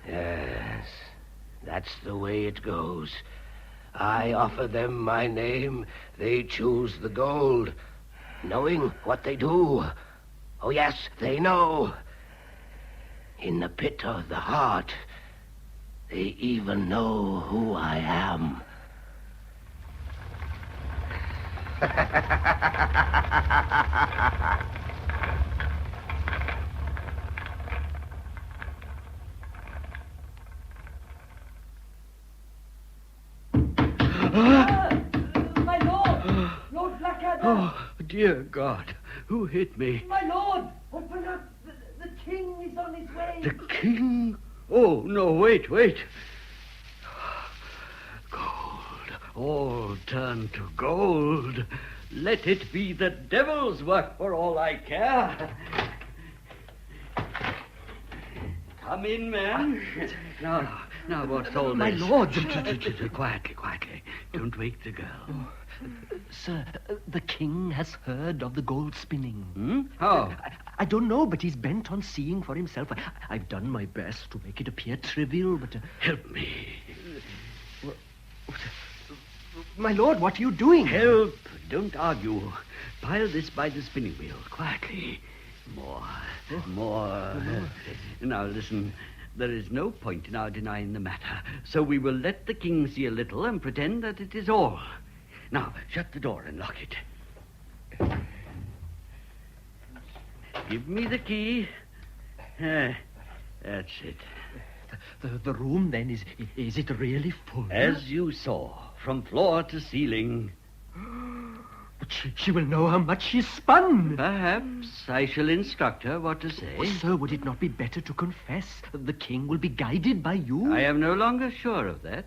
Yes, that's the way it goes. I offer them my name, they choose the gold, knowing what they do. Oh, yes, they know. In the pit of the heart, they even know who I am. My lord! Lord Blackadder! Oh, dear God, who hit me? My lord! Open up! The king is on his way! The king? Oh, no, wait. Gold, all turned to gold. Let it be the devil's work for all I care. Come in, man. Now, what's all this? My lord! Quietly. Don't wake the girl. Sir, the king has heard of the gold spinning. How? I don't know, but he's bent on seeing for himself. I've done my best to make it appear trivial, but... Help me. My lord, what are you doing? Help. Don't argue. Pile this by the spinning wheel. Quietly. More. Now, listen. There is no point in our denying the matter, so we will let the king see a little and pretend that it is all. Now, shut the door and lock it. Give me the key. That's it. The room, then, is it really full? As you saw, from floor to ceiling. But she will know how much she's spun. Perhaps I shall instruct her what to say. Oh, sir, would it not be better to confess? The king will be guided by you. I am no longer sure of that.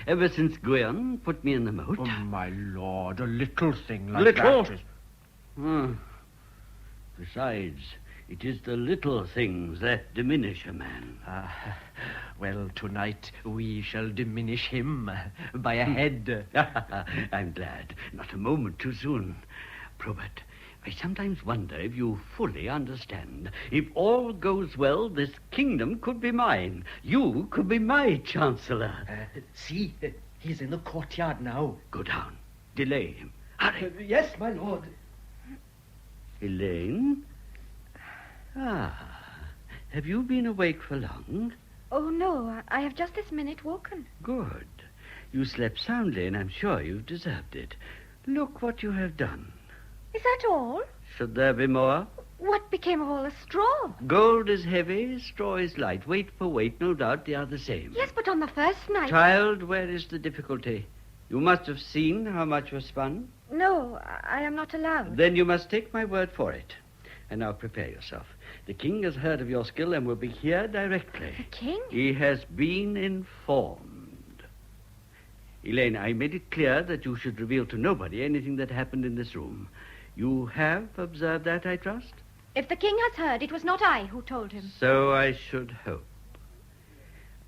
Ever since Gwion put me in the moat. Oh, my lord, a little thing like that is... Besides, it is the little things that diminish a man. Well, tonight we shall diminish him by a head. I'm glad. Not a moment too soon. Probert, I sometimes wonder if you fully understand. If all goes well, this kingdom could be mine. You could be my Chancellor. See, he's in the courtyard now. Go down. Delay him. Hurry. Yes, my lord. Elaine? Have you been awake for long? Oh, no. I have just this minute woken. Good. You slept soundly, and I'm sure you've deserved it. Look what you have done. Is that all? Should there be more? What became of all the straw? Gold is heavy, straw is light. Weight for weight, no doubt they are the same. Yes, but on the first night... Child, where is the difficulty? You must have seen how much was spun. No, I am not allowed. Then you must take my word for it. And now prepare yourself. The king has heard of your skill and will be here directly. The king? He has been informed. Elaine, I made it clear that you should reveal to nobody anything that happened in this room. You have observed that, I trust? If the king has heard, it was not I who told him. So I should hope.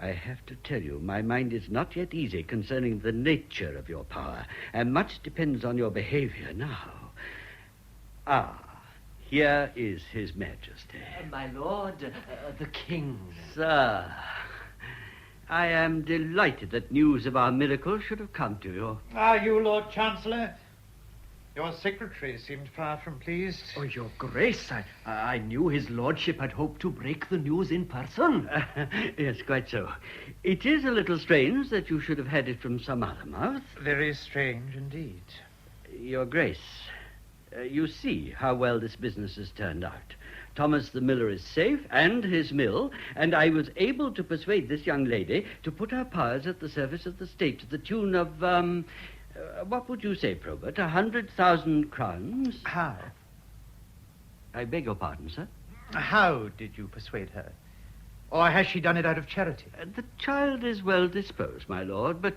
I have to tell you, my mind is not yet easy concerning the nature of your power, and much depends on your behavior now. Here is His Majesty. My lord, the king. Sir, I am delighted that news of our miracle should have come to you. Are you, Lord Chancellor? Your secretary seemed far from pleased. Oh, your grace, I knew his lordship had hoped to break the news in person. Yes, quite so. It is a little strange that you should have had it from some other mouth. Very strange indeed. Your grace, you see how well this business has turned out. Thomas the miller is safe, and his mill, and I was able to persuade this young lady to put her powers at the service of the state to the tune of, what would you say, Probert, 100,000 crowns? How? I beg your pardon, sir? How did you persuade her? Or has she done it out of charity? The child is well disposed, my lord, but...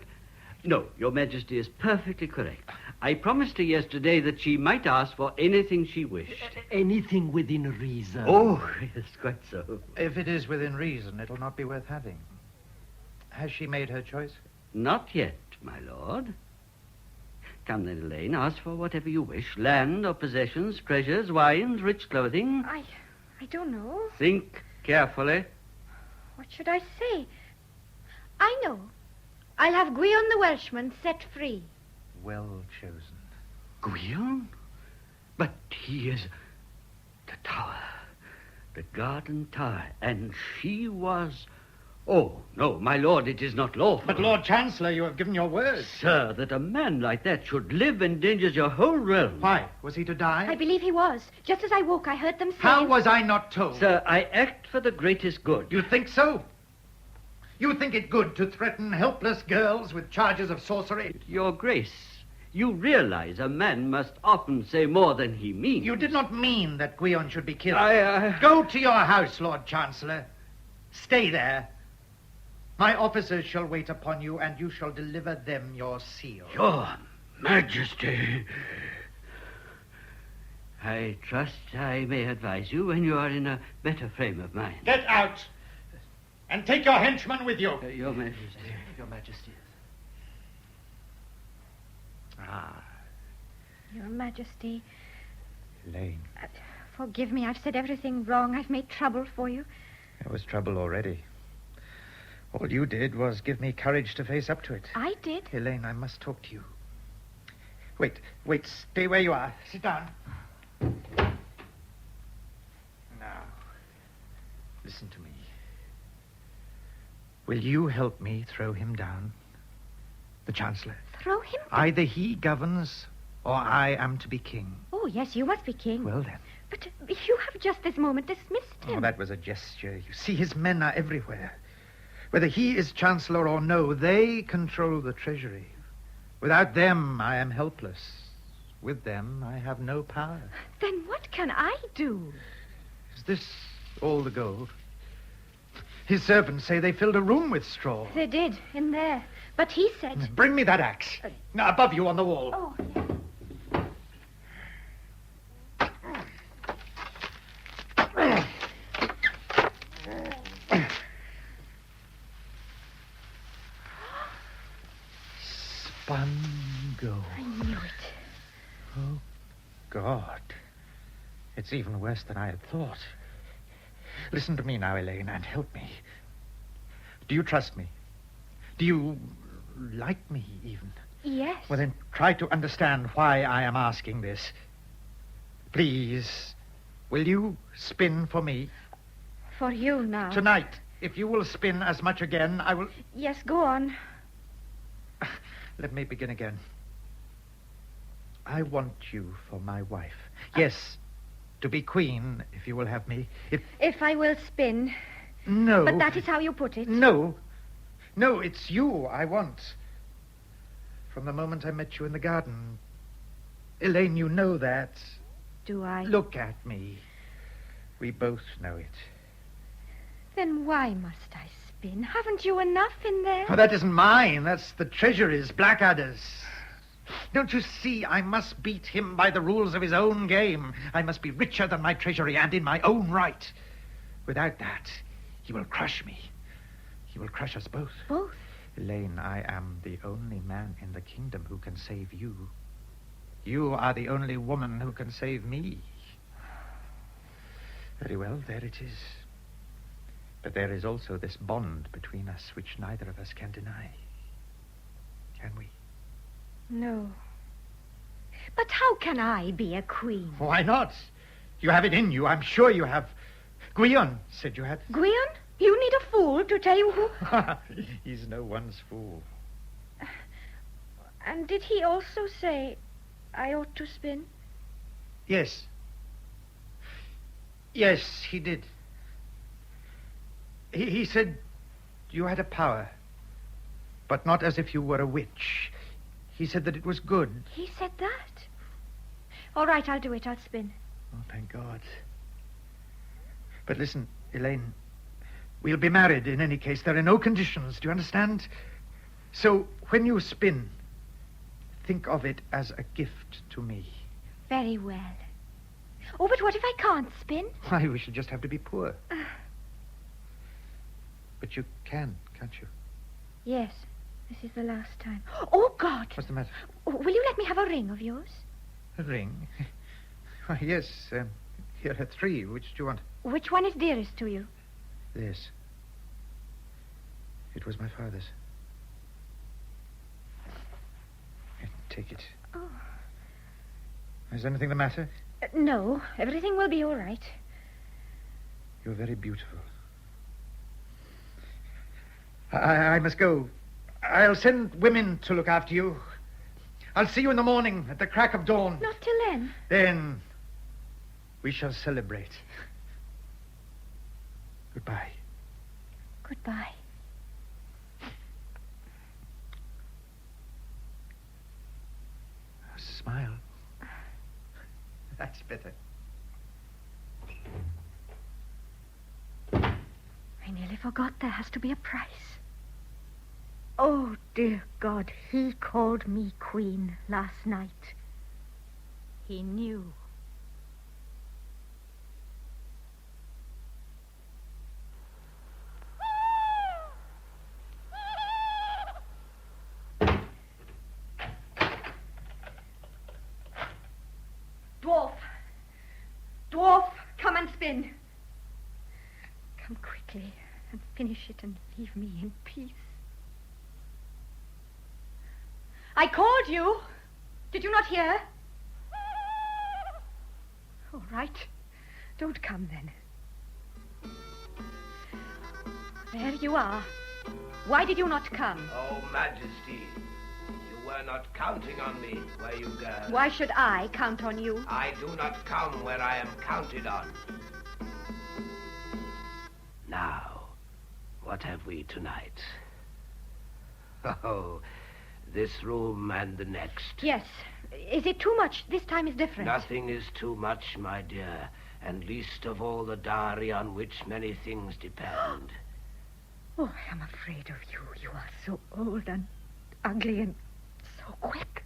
No, your majesty is perfectly correct. I promised her yesterday that she might ask for anything she wished. Anything within reason. Oh, yes, quite so. If it is within reason, it'll not be worth having. Has she made her choice? Not yet, my lord. Come then, Elaine, ask for whatever you wish. Land or possessions, treasures, wines, rich clothing. I don't know. Think carefully. What should I say? I know. I'll have Gwion the Welshman set free. Well chosen. Gwion? But he is... the tower. The garden tower. And she was... Oh, no, my lord, it is not lawful. But, Lord Chancellor, you have given your word. Sir, that a man like that should live endangers your whole realm. Why? Was he to die? I believe he was. Just as I woke, I heard them say... How was I not told? Sir, I act for the greatest good. You think so? You think it good to threaten helpless girls with charges of sorcery? Your grace, you realize a man must often say more than he means. You did not mean that Gwion should be killed. I Go to your house, Lord Chancellor. Stay there. My officers shall wait upon you, and you shall deliver them your seal. Your Majesty. I trust I may advise you when you are in a better frame of mind. Get out! And take your henchman with you. Your Majesty. Your Majesty. Your Majesty, Elaine, forgive me. I've said everything wrong. I've made trouble for you. there was trouble already. All you did was give me courage to face up to it. I did. Elaine, I must talk to you. Wait, stay where you are. Sit down. Now, listen to me. Will you help me throw him down? The Chancellor. Throw him? Either he governs, or I am to be king. Oh, yes, you must be king. Well, then. But you have just this moment dismissed him. Oh, that was a gesture. You see, his men are everywhere. Whether he is Chancellor or no, they control the treasury. Without them, I am helpless. With them, I have no power. Then what can I do? Is this all the gold? His servants say they filled a room with straw. They did, in there. But he said... Bring me that axe. Now, above you on the wall. Oh, Spun gold. I knew it. Oh, God. It's even worse than I had thought. Listen to me now, Elaine, and help me. Do you trust me? Do you like me, even? Yes. Well, then try to understand why I am asking this. Please, will you spin for me? For you now. Tonight, if you will spin as much again, I will... Yes, go on. Let me begin again. I want you for my wife. Yes, to be queen, if you will have me. If I will spin. No. But that is how you put it. No. No, it's you I want. From the moment I met you in the garden. Elaine, you know that. Do I? Look at me. We both know it. Then why must I spin? Haven't you enough in there? Oh, that isn't mine. That's the treasury's, Blackadder's. Don't you see? I must beat him by the rules of his own game. I must be richer than my treasury and in my own right. Without that, he will crush me. He will crush us both. Both? Elaine, I am the only man in the kingdom who can save you. You are the only woman who can save me. Very well, there it is. But there is also this bond between us which neither of us can deny. Can we? No. But how can I be a queen? Why not? You have it in you. I'm sure you have. Gwion said you had. Gwion? You need a fool to tell you who... He's no one's fool. And did he also say I ought to spin? Yes. Yes, he did. He said you had a power, but not as if you were a witch. He said that it was good. He said that? All right, I'll do it. I'll spin. Oh, thank God. But listen, Elaine, we'll be married in any case. There are no conditions, do you understand? So when you spin, think of it as a gift to me. Very well. Oh, but what if I can't spin? Why, we should just have to be poor. But you can, can't you? Yes. This is the last time. Oh, God! What's the matter? Will you let me have a ring of yours? A ring? Why, yes. Here are 3. Which do you want? Which one is dearest to you? This. It was my father's. Take it. Oh. Is anything the matter? No. Everything will be all right. You're very beautiful. I must go. I'll send women to look after you. I'll see you in the morning at the crack of dawn. Not till then. Then we shall celebrate. Goodbye. Goodbye. Smile. That's better. I nearly forgot there has to be a price. Oh, dear God, he called me queen last night. He knew. Dwarf! Dwarf, come and spin. Come quickly and finish it and leave me in peace. I called you. Did you not hear? All right. Don't come then. There you are. Why did you not come? Oh, Majesty, you were not counting on me, were you, girl? Why should I count on you? I do not come where I am counted on. Now, what have we tonight? Oh, this room and the next. Yes. Is it too much? This time is different. Nothing is too much, my dear, and least of all the dowry on which many things depend. Oh, I am afraid of you. You are so old and ugly and so quick.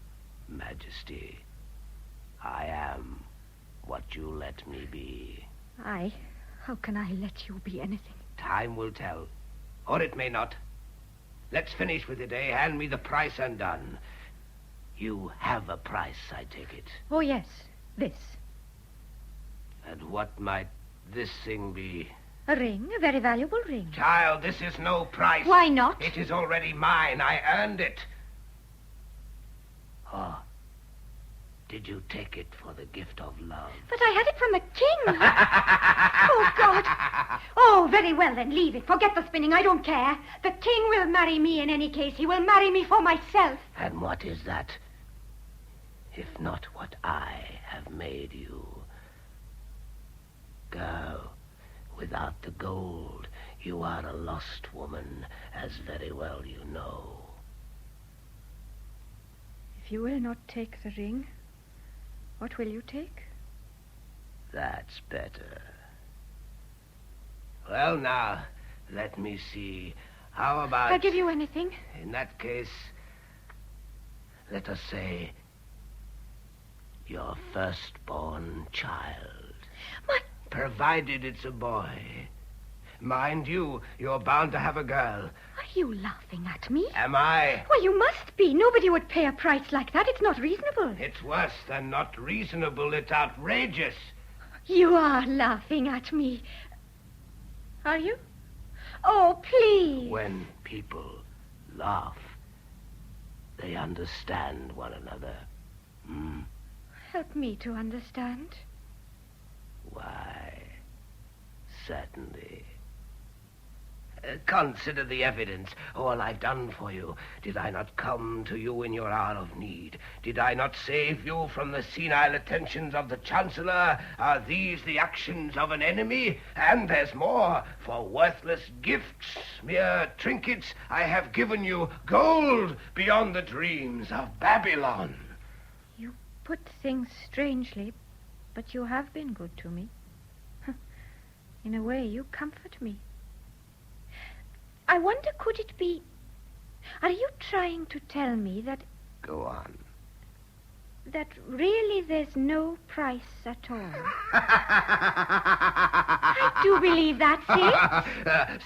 Majesty, I am what you let me be. How can I let you be anything? Time will tell. Or it may not. Let's finish with the day. Hand me the price and done. You have a price, I take it. Oh, yes. This. And what might this thing be? A ring, a very valuable ring. Child, this is no price. Why not? It is already mine. I earned it. Oh, did you take it for the gift of love? But I had it from the king. Oh, God. Oh, very well, then. Leave it. Forget the spinning. I don't care. The king will marry me in any case. He will marry me for myself. And what is that, if not what I have made you? Girl, without the gold, you are a lost woman, as very well you know. If you will not take the ring, what will you take? That's better. Well, now, let me see. How about... I'll give you anything. In that case, let us say, your firstborn child. What? Provided it's a boy. Mind you, you're bound to have a girl. Are you laughing at me? Am I? Well, you must be. Nobody would pay a price like that. It's not reasonable. It's worse than not reasonable. It's outrageous. You are laughing at me. Are you? Oh, please. When people laugh, they understand one another. Help me to understand. Why, certainly. Consider the evidence, all I've done for you. Did I not come to you in your hour of need? Did I not save you from the senile attentions of the Chancellor? Are these the actions of an enemy? And there's more. For worthless gifts, mere trinkets, I have given you gold beyond the dreams of Babylon. You put things strangely, but you have been good to me. In a way, you comfort me. I wonder, could it be... Are you trying to tell me that... Go on. That really there's no price at all? I do believe that, see?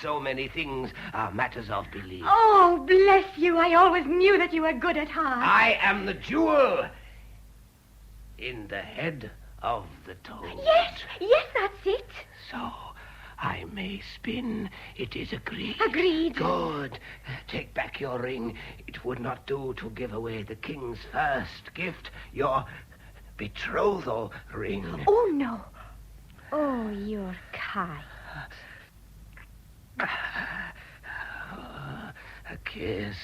So many things are matters of belief. Oh, bless you. I always knew that you were good at heart. I am the jewel in the head of the toad. Yes, that's it. So... I may spin. It is agreed. Agreed. Good. Take back your ring. It would not do to give away the king's first gift, your betrothal ring. Oh, no. Oh, you're kind. A kiss.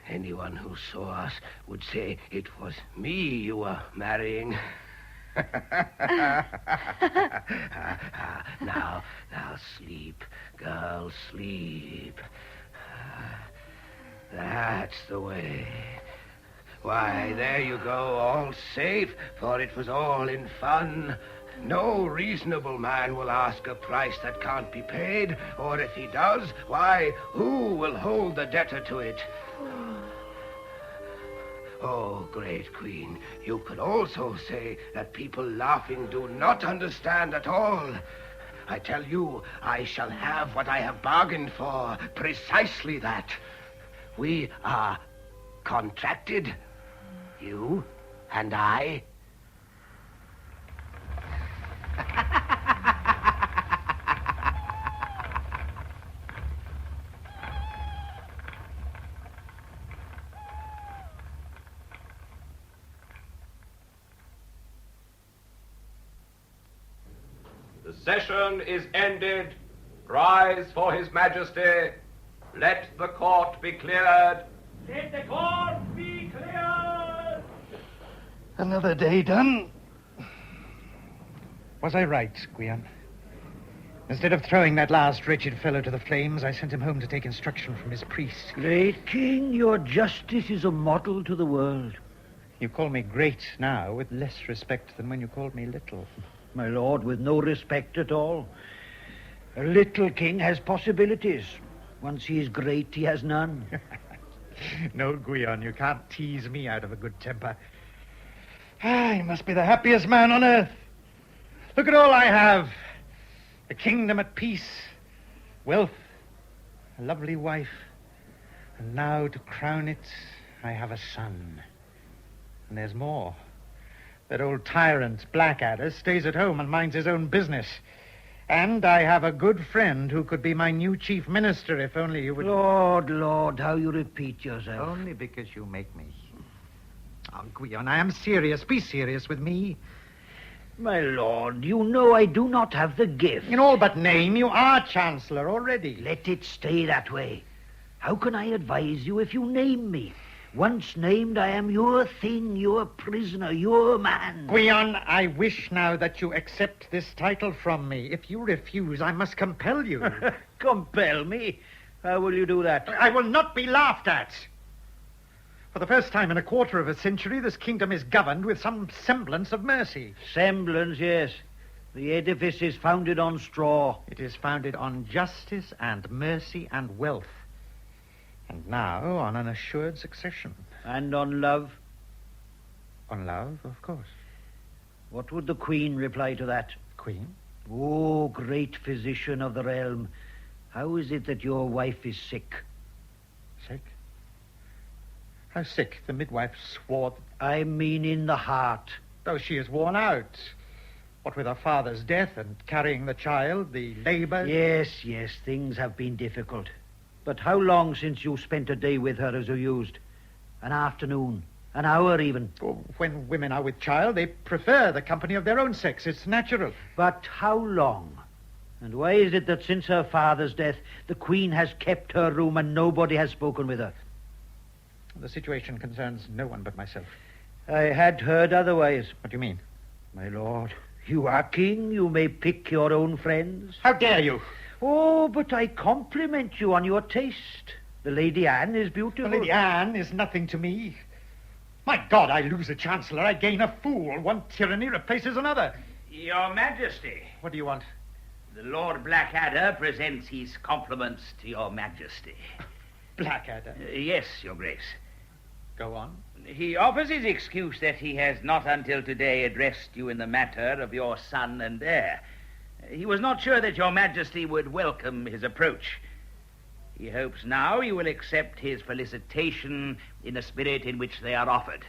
Anyone who saw us would say it was me you were marrying. Now sleep, girl, sleep. That's the way. Why, there you go, all safe, for it was all in fun. No reasonable man will ask a price that can't be paid, or if he does, why, who will hold the debtor to it? Oh, great queen, you could also say that people laughing do not understand at all. I tell you, I shall have what I have bargained for, precisely that. We are contracted, you and I. The session is ended. Rise for His Majesty. Let the court be cleared. Let the court be cleared! Another day done. Was I right, Gwion? Instead of throwing that last wretched fellow to the flames, I sent him home to take instruction from his priest. Great king, your justice is a model to the world. You call me great now with less respect than when you called me little. My lord, with no respect at all. A little king has possibilities. Once he is great, he has none. No, Gwion, you can't tease me out of a good temper. I must be the happiest man on earth. Look at all I have. A kingdom at peace, wealth, a lovely wife, and now to crown it, I have a son. And there's more. That old tyrant, Blackadder, stays at home and minds his own business. And I have a good friend who could be my new chief minister if only you would... Lord, how you repeat yourself. Only because you make me. Oh, Gwion, I am serious. Be serious with me. My lord, you know I do not have the gift. In all but name, you are Chancellor already. Let it stay that way. How can I advise you if you name me? Once named, I am your thing, your prisoner, your man. Gwion, I wish now that you accept this title from me. If you refuse, I must compel you. Compel me? How will you do that? I will not be laughed at. For the first time in a quarter of a century, this kingdom is governed with some semblance of mercy. Semblance, yes. The edifice is founded on straw. It is founded on justice and mercy and wealth. And now on an assured succession. And on love? On love, of course. What would the Queen reply to that? Queen? Oh, great physician of the realm. How is it that your wife is sick? Sick? How sick? The midwife swore... I mean in the heart. Though she is worn out. What with her father's death and carrying the child, the labour... Yes, things have been difficult. But how long since you spent a day with her as you used? An afternoon, an hour even. Oh, when women are with child, they prefer the company of their own sex. It's natural. But how long? And why is it that since her father's death, the Queen has kept her room and nobody has spoken with her? The situation concerns no one but myself. I had heard otherwise. What do you mean? My lord, you are king. You may pick your own friends. How dare you? Oh, but I compliment you on your taste. The Lady Anne is beautiful. The Lady Anne is nothing to me. My God, I lose a chancellor, I gain a fool. One tyranny replaces another. Your Majesty. What do you want? The Lord Blackadder presents his compliments to your Majesty. Blackadder? Yes, Your Grace. Go on. He offers his excuse that he has not until today addressed you in the matter of your son and heir. He was not sure that your Majesty would welcome his approach. He hopes now you will accept his felicitation in the spirit in which they are offered.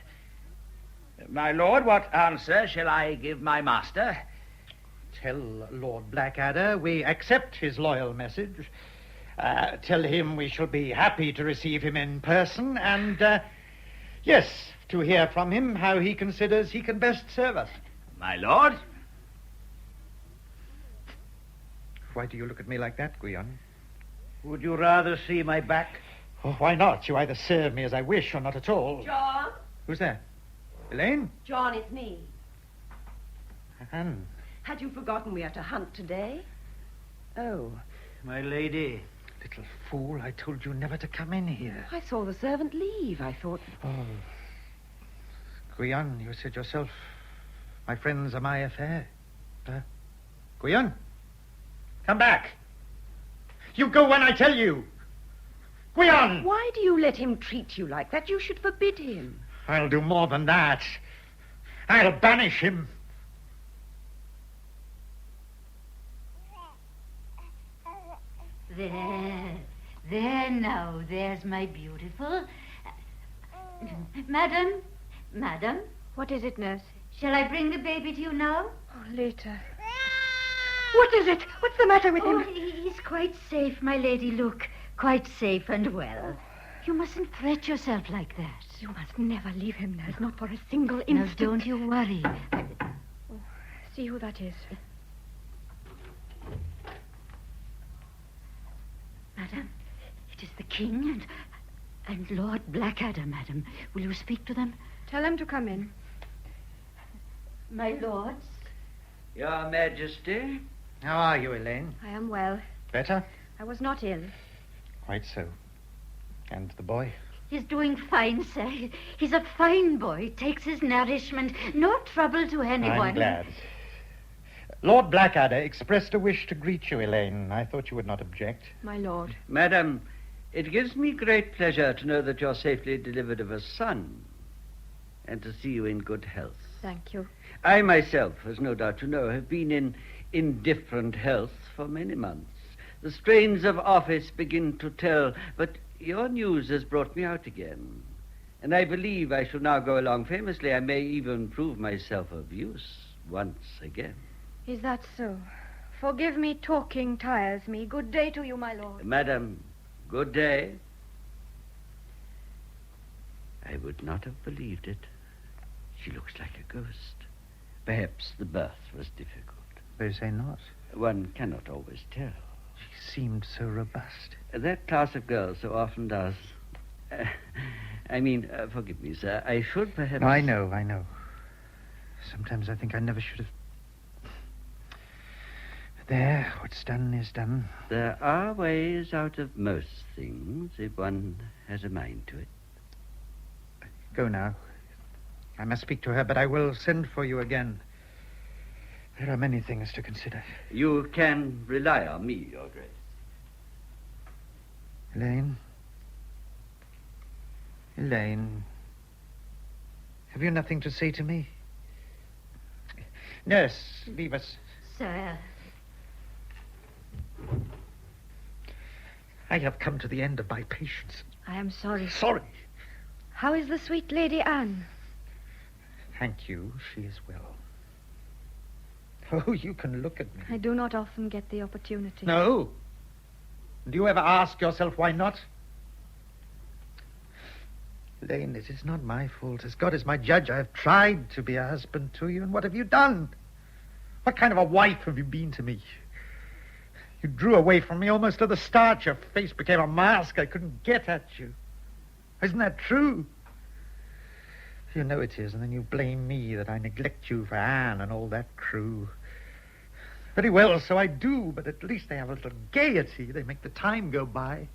My lord, what answer shall I give my master? Tell Lord Blackadder we accept his loyal message. Tell him we shall be happy to receive him in person and, yes, to hear from him how he considers he can best serve us. My lord? Why do you look at me like that, Gwion? Would you rather see my back? Oh, why not? You either serve me as I wish or not at all. John? Who's there? Elaine? John, it's me. Anne. Had you forgotten we are to hunt today? Oh. My lady. Little fool, I told you never to come in here. I saw the servant leave. I thought... Oh. Gwion, you said yourself, my friends are my affair. Gwion? Come back. You go when I tell you. Gwion! Why do you let him treat you like that? You should forbid him. I'll do more than that. I'll banish him. There now, there's my beautiful... Madam? What is it, nurse? Shall I bring the baby to you now? Oh, later. What is it? What's the matter with him? Oh, he's quite safe, my lady. Look, quite safe and well. You mustn't fret yourself like that. You must never leave him, nurse, not for a single instant. Now, don't you worry. See who that is. Madam, it is the king and Lord Blackadder, madam. Will you speak to them? Tell them to come in. My lords? Your Majesty? How are you, Elaine? I am well. Better? I was not ill. Quite so. And the boy? He's doing fine, sir. He's a fine boy. Takes his nourishment. No trouble to anyone. I'm glad. Lord Blackadder expressed a wish to greet you, Elaine. I thought you would not object. My lord. Madam, it gives me great pleasure to know that you're safely delivered of a son and to see you in good health. Thank you. I myself, as no doubt you know, have been in indifferent health for many months. The strains of office begin to tell, but your news has brought me out again. And I believe I shall now go along famously. I may even prove myself of use once again. Is that so? Forgive me, talking tires me. Good day to you, my lord. Madam, good day. I would not have believed it. She looks like a ghost. Perhaps the birth was difficult. They say not. One cannot always tell. She seemed so robust. That class of girls so often does. Forgive me, sir. I should perhaps... No, I know. Sometimes I think I never should have... There, what's done is done. There are ways out of most things if one has a mind to it. Go now. I must speak to her, but I will send for you again. There are many things to consider. You can rely on me, Your Grace. Elaine, have you nothing to say to me? Nurse, leave us. Sir. I have come to the end of my patience. I am sorry. Sorry. How is the sweet Lady Anne? Thank you, she is well. Oh, you can look at me. I do not often get the opportunity. No? Do you ever ask yourself why not? Elaine, it is not my fault. As God is my judge, I have tried to be a husband to you, and what have you done? What kind of a wife have you been to me? You drew away from me almost at the start. Your face became a mask. I couldn't get at you. Isn't that true? You know it is, and then you blame me that I neglect you for Anne and all that crew. Very well, so I do, but at least they have a little gaiety. They make the time go by.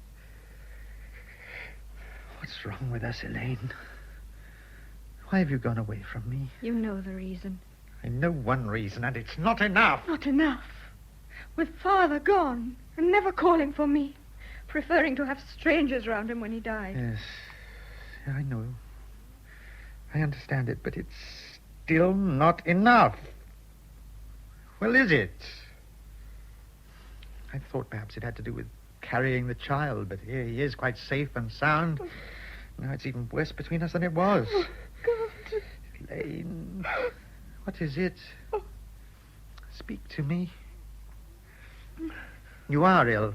What's wrong with us, Elaine? Why have you gone away from me? You know the reason. I know one reason, and it's not enough. Not enough. With father gone, and never calling for me. Preferring to have strangers round him when he died. Yes, I know. I understand it, but it's still not enough. Well, is it? I thought perhaps it had to do with carrying the child, but here he is, quite safe and sound. Now it's even worse between us than it was. Oh, God. Elaine, what is it? Speak to me. You are ill.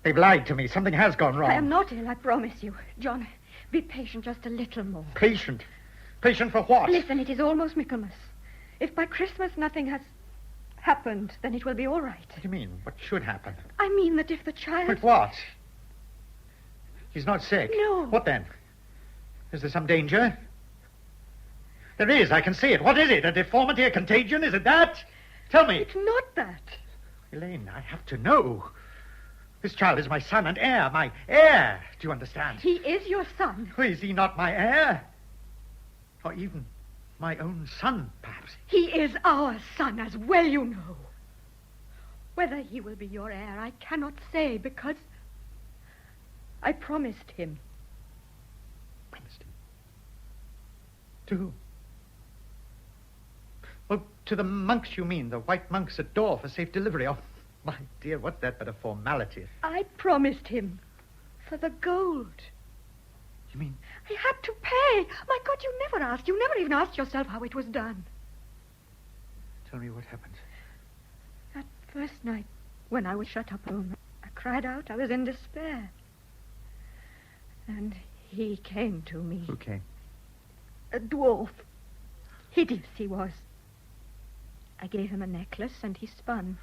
They've lied to me. Something has gone wrong. I am not ill, I promise you. John, be patient just a little more. Patient? Patient for what? Listen, it is almost Michaelmas. If by Christmas nothing has happened, then it will be all right. What do you mean? What should happen? I mean that if the child... But what? He's not sick? No. What then? Is there some danger? There is, I can see it. What is it? A deformity, a contagion? Is it that? Tell me. It's not that. Elaine, I have to know. This child is my son and heir, my heir. Do you understand? He is your son. Is he not my heir? Or even my own son, perhaps? He is our son as well, you know. Whether he will be your heir, I cannot say, because I promised him. Promised him? To whom? Oh, to the monks, you mean, the white monks at door for safe delivery. Oh, my dear, what's that but a formality? I promised him for the gold. You mean? I had to pay. My God, you never asked. You never even asked yourself how it was done. Tell me what happened. That first night when I was shut up alone, I cried out. I was in despair. And he came to me. Who came? A dwarf. Hideous he was. I gave him a necklace and he spun.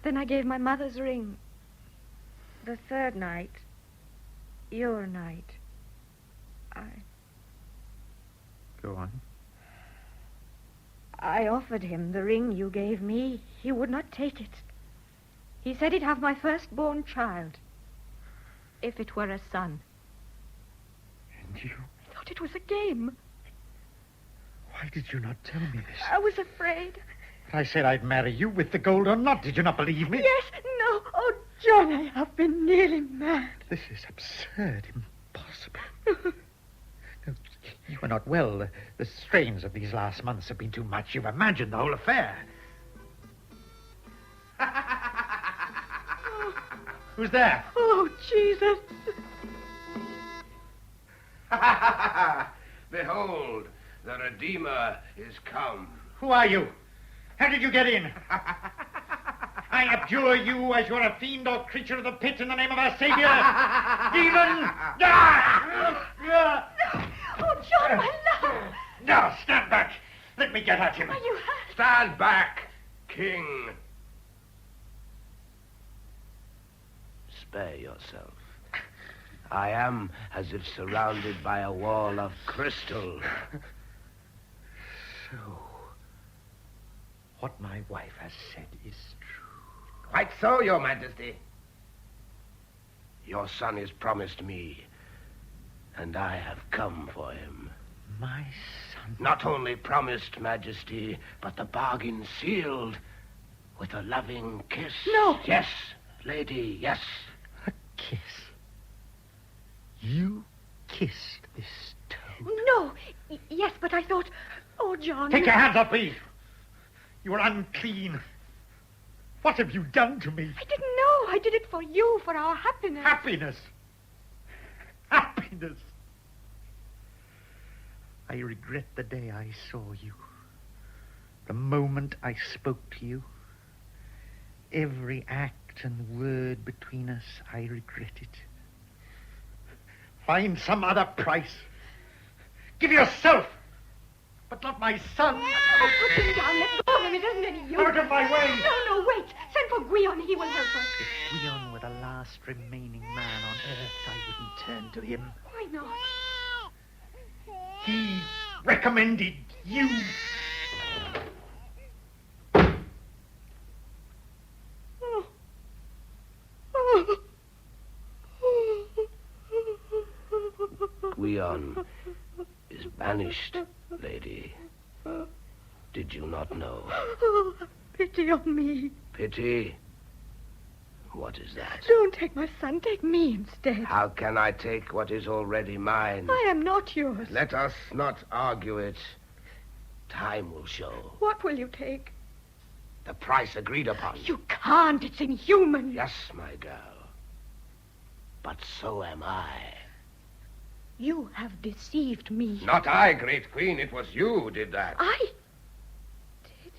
Then I gave my mother's ring. The third night, your night, Go on. I offered him the ring you gave me. He would not take it. He said he'd have my firstborn child, if it were a son. And you? I thought it was a game. Why did you not tell me this? I was afraid. I said I'd marry you with the gold or not. Did you not believe me? Yes, no. Oh, John, I have been nearly mad. This is absurd, impossible. No, you are not well. The strains of these last months have been too much. You've imagined the whole affair. Who's there? Oh, Jesus. Behold, the Redeemer is come. Who are you? How did you get in? I abjure you as you are a fiend or creature of the pit in the name of our Savior. Demon! Oh, John, my love! Now, stand back. Let me get at him. Are you hurt? Stand back, King. Spare yourself. I am as if surrounded by a wall of crystal. So, what my wife has said is true. Quite so, Your Majesty. Your son is promised me, and I have come for him. My son? Not only promised, Majesty, but the bargain sealed with a loving kiss. No. Yes, lady, yes. A kiss? You kissed this toad? No. Yes, but I thought... Oh, John... Take your hands off me. You are unclean. What have you done to me? I didn't know. I did it for you, for our happiness. Happiness. Happiness. I regret the day I saw you. The moment I spoke to you. Every act and word between us, I regret it. Find some other price. Give yourself. But not my son. Oh, put him down. Let go of him. It isn't any use. Out of my way. No, wait. Send for Gwion. He will help us. If Gwion were the last remaining man on earth, I wouldn't turn to him. Why not? He recommended you. Gwion is banished, lady. Did you not know? Oh, pity on me. Pity? What is that? Don't take my son. Take me instead. How can I take what is already mine? I am not yours. Let us not argue it. Time will show. What will you take? The price agreed upon. You can't. It's inhuman. Yes, my girl. But so am I. You have deceived me. Not I, great queen. It was you who did that. I did?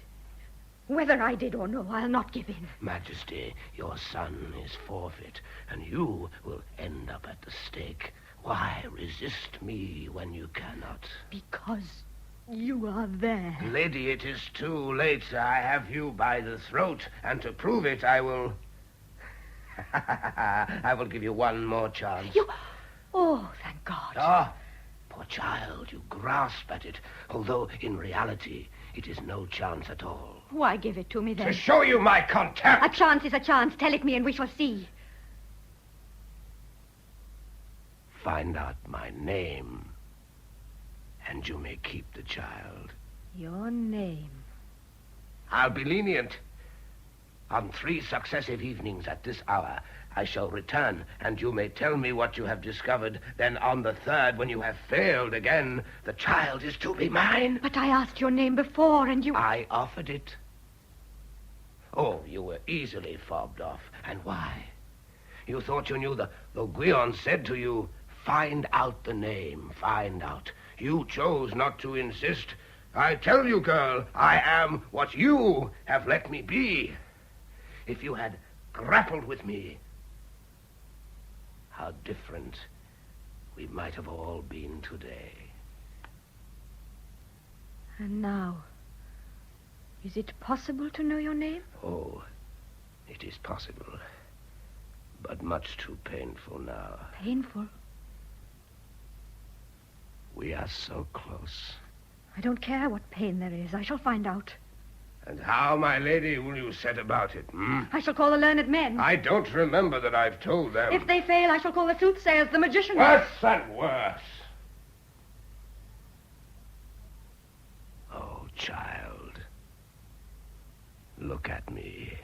Whether I did or no, I'll not give in. Majesty, your son is forfeit, and you will end up at the stake. Why resist me when you cannot? Because you are there. Lady, it is too late. I have you by the throat, and to prove it, I will... I will give you one more chance. You... Oh, thank God. Ah, poor child, you grasp at it, although in reality it is no chance at all. Why give it to me then? To show you my contempt! A chance is a chance. Tell it me and we shall see. Find out my name, and you may keep the child. Your name? I'll be lenient. On 3 successive evenings at this hour, I shall return, and you may tell me what you have discovered. Then on the 3rd, when you have failed again, the child is to be mine. But I asked your name before, and you... I offered it. Oh, you were easily fobbed off. And why? You thought you knew though Gwion said to you, find out the name, find out. You chose not to insist. I tell you, girl, I am what you have let me be. If you had grappled with me, how different we might have all been today. And now, is it possible to know your name? Oh, it is possible, but much too painful now. Painful? We are so close. I don't care what pain there is. I shall find out. And how, my lady, will you set about it, I shall call the learned men. I don't remember that I've told them. If they fail, I shall call the soothsayers, the magicians. Worse and worse. Oh, child, look at me.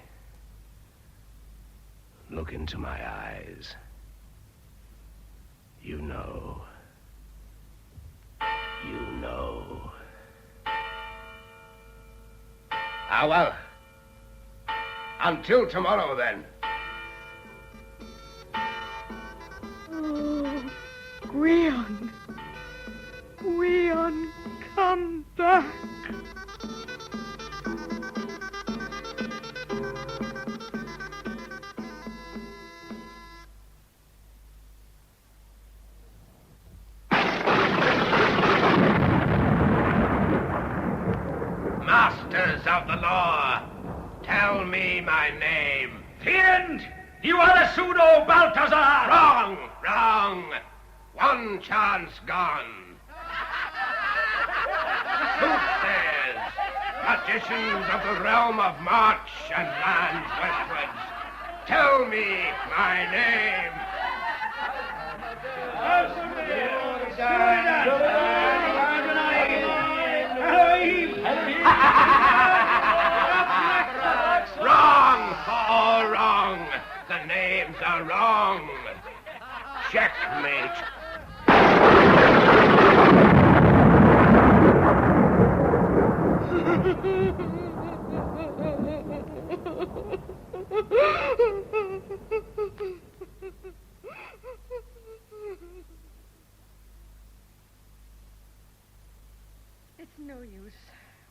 Look into my eyes. You know. You know. Ah, well. Until tomorrow, then. Oh, Gwion. come back. Masters of the law, tell me my name. Fiend! You are the pseudo Balthazar! Wrong! Wrong! One chance gone. Soothsayers, magicians of the realm of March and lands westwards, tell me my name. Wrong! All wrong! The names are wrong! Checkmate! It's no use.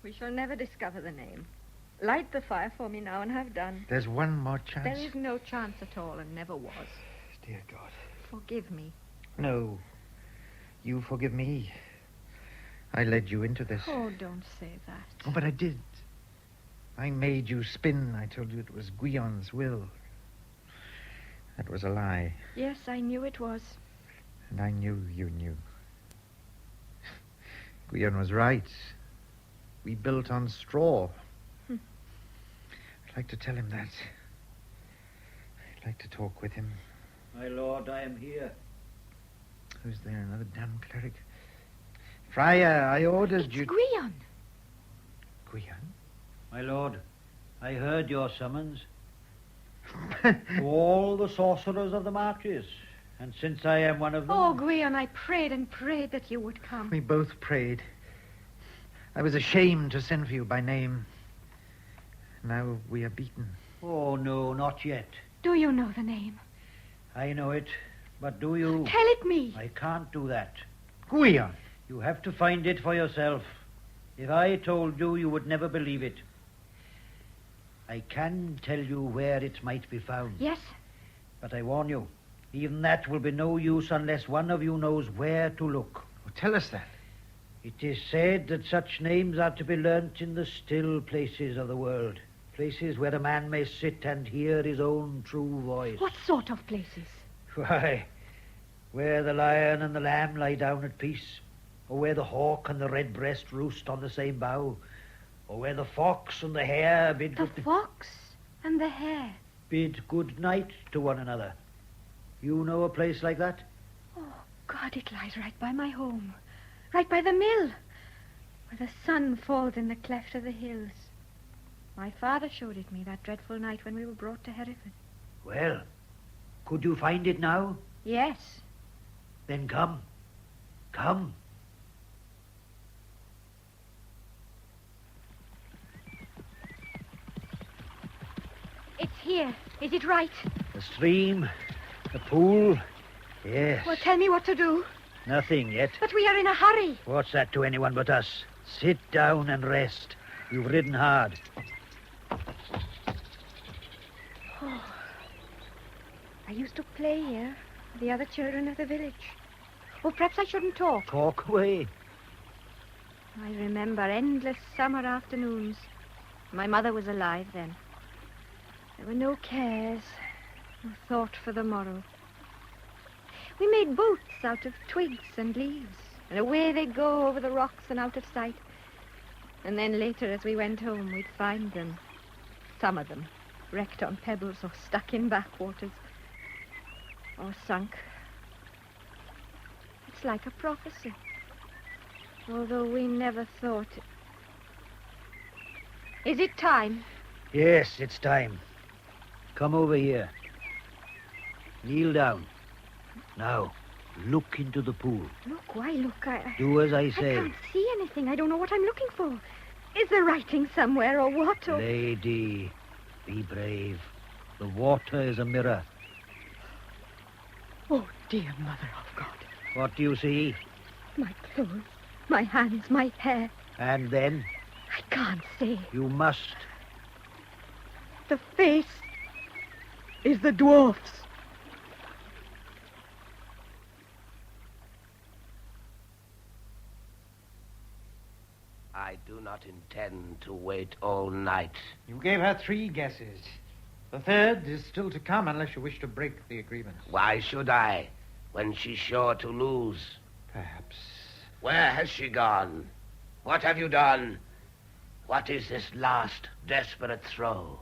We shall never discover the name. Light the fire for me now and have done. There's one more chance. There is no chance at all and never was. Dear God. Forgive me. No. You forgive me. I led you into this. Oh, don't say that. Oh, but I did. I made you spin. I told you it was Gwion's will. That was a lie. Yes, I knew it was. And I knew you knew. Gwion was right. We built on straw. I'd like to tell him that. I'd like to talk with him. My lord, I am here. Who's there? Another damn cleric. Friar, I ordered you... It's Gwion. Gwion? My lord, I heard your summons. To all the sorcerers of the marches. And since I am one of them... Oh, Gwion, I prayed and prayed that you would come. We both prayed. I was ashamed to send for you by name. Now we are beaten. Oh, no, not yet. Do you know the name? I know it, but do you... Tell it me. I can't do that. Gwion! You have to find it for yourself. If I told you, you would never believe it. I can tell you where it might be found. Yes? But I warn you, even that will be no use unless one of you knows where to look. Oh, tell us that. It is said that such names are to be learnt in the still places of the world. Places where a man may sit and hear his own true voice. What sort of places? Why, where the lion and the lamb lie down at peace, or where the hawk and the redbreast roost on the same bough, or where the fox and the hare bid... The fox and the hare? Bid good night to one another. You know a place like that? Oh, God, it lies right by my home. Right by the mill, where the sun falls in the cleft of the hills. My father showed it me that dreadful night when we were brought to Hereford. Well, could you find it now? Yes. Then come. Come. It's here. Is it right? The stream, the pool, yes. Well, tell me what to do. Nothing yet. But we are in a hurry. What's that to anyone but us? Sit down and rest. You've ridden hard. Oh. I used to play here with the other children of the village. Oh, perhaps I shouldn't talk. Talk away. I remember endless summer afternoons. My mother was alive then. There were no cares, no thought for the morrow. We made boats out of twigs and leaves, and away they'd go over the rocks and out of sight. And then later, as we went home, we'd find them, some of them, wrecked on pebbles or stuck in backwaters, or sunk. It's like a prophecy, although we never thought it. Is it time? Yes, it's time. Come over here. Kneel down. Now, look into the pool. Look, why look? Do as I say. I can't see anything. I don't know what I'm looking for. Is there writing somewhere or what? Or... Lady, be brave. The water is a mirror. Oh, dear Mother of God. What do you see? My clothes. My hands, my hair. And then? I can't say. You must. The face is the dwarf's. I do not intend to wait all night. You gave her 3 guesses. The third is still to come unless you wish to break the agreement. Why should I, when she's sure to lose? Perhaps. Where has she gone? What have you done? What is this last desperate throw?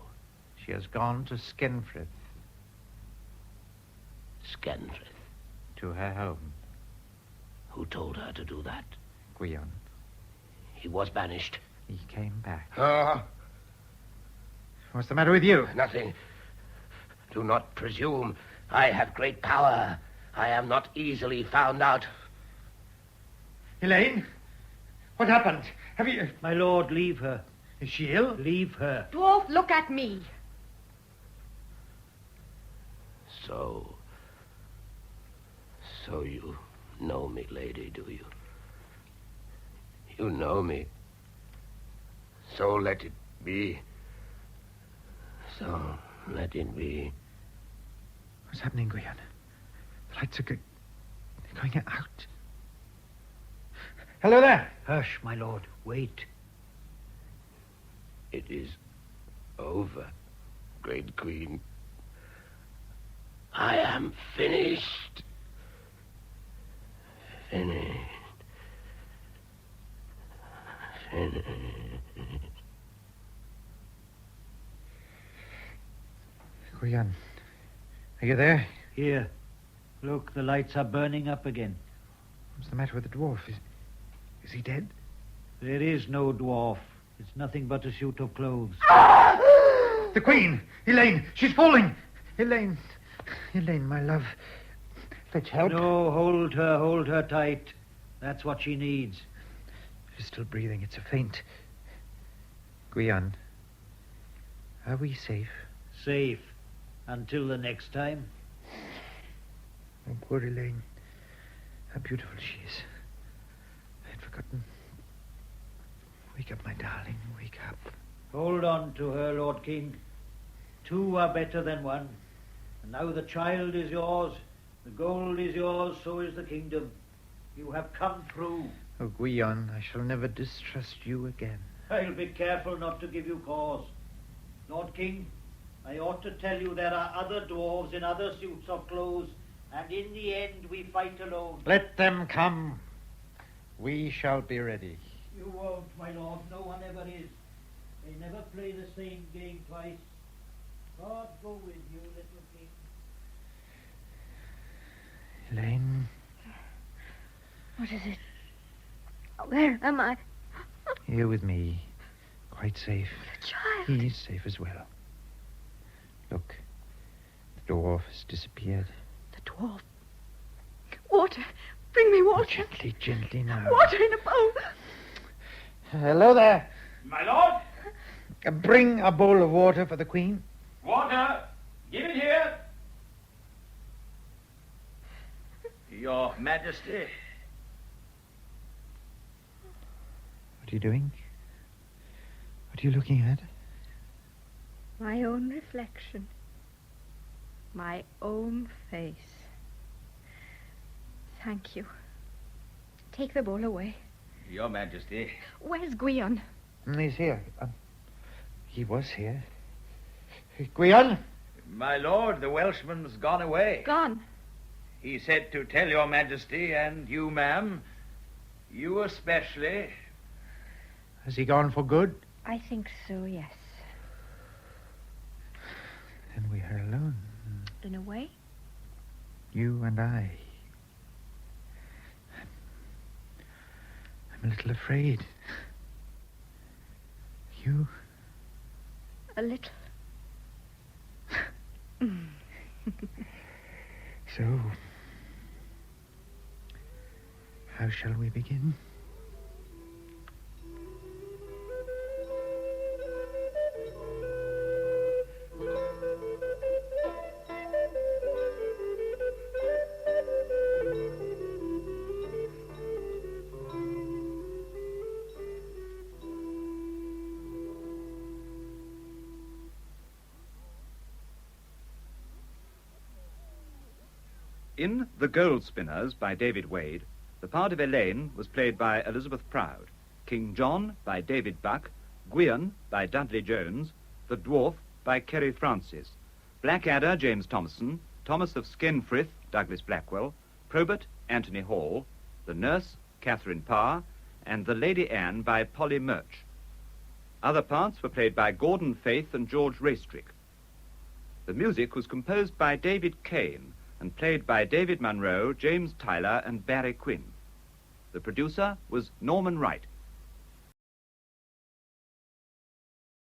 She has gone to Skenfrith. Skenfrith. To her home. Who told her to do that? Gwion. He was banished. He came back. Oh. What's the matter with you? Nothing. Do not presume. I have great power. I am not easily found out. Elaine? What happened? Have you... My lord, leave her. Is she ill? Leave her. Dwarf, look at me. So you know me, lady, do you? You know me. So let it be. So let it be. What's happening, Gwion? The lights are going out. Hello there. Hush, my lord. Wait. It is over, great queen. I am finished. Finished. Gwion, are you there? Here. Look, the lights are burning up again. What's the matter with the dwarf? Is he dead? There is no dwarf. It's nothing but a suit of clothes. The Queen! Elaine! She's falling! Elaine, my love. Fetch help. No, hold her tight. That's what she needs. She's still breathing. It's a faint. Gwion, are we safe? Safe. Until the next time. Oh, poor Elaine. How beautiful she is. I'd forgotten. Wake up, my darling. Wake up. Hold on to her, Lord King. 2 are better than 1. And now the child is yours. The gold is yours, so is the kingdom. You have come through. Oh, Gwion, I shall never distrust you again. I'll be careful not to give you cause. Lord King, I ought to tell you there are other dwarves in other suits of clothes, and in the end we fight alone. Let them come. We shall be ready. You won't, my lord. No one ever is. They never play the same game twice. God go with you, little king. Elaine. What is it? Where am I? Here with me. Quite safe. The child. He's safe as well. Look. The dwarf has disappeared. The dwarf. Water. Bring me water. Oh, gently now. Water in a bowl. Hello there. My lord? Bring a bowl of water for the Queen. Water! Give it here! Your Majesty. What are you doing? What are you looking at? My own reflection. My own face. Thank you. Take the bowl away. Your Majesty. Where's Gwion? He's here. He was here. Gwion? My lord, the Welshman's gone away. Gone. He said to tell your Majesty and you, ma'am, you especially. Has he gone for good? I think so, yes. Then we are alone. In a way? You and I. I'm a little afraid. You? A little. So, how shall we begin? In The Goldspinners by David Wade, the part of Elaine was played by Elizabeth Proud, King John by David Buck, Gwion by Dudley Jones, the Dwarf by Kerry Francis, Blackadder, James Thompson, Thomas of Skenfrith, Douglas Blackwell, Probert, Anthony Hall, the Nurse, Catherine Parr, and the Lady Anne by Polly Murch. Other parts were played by Gordon Faith and George Raystrick. The music was composed by David Kane and played by David Munro, James Tyler, and Barry Quinn. The producer was Norman Wright.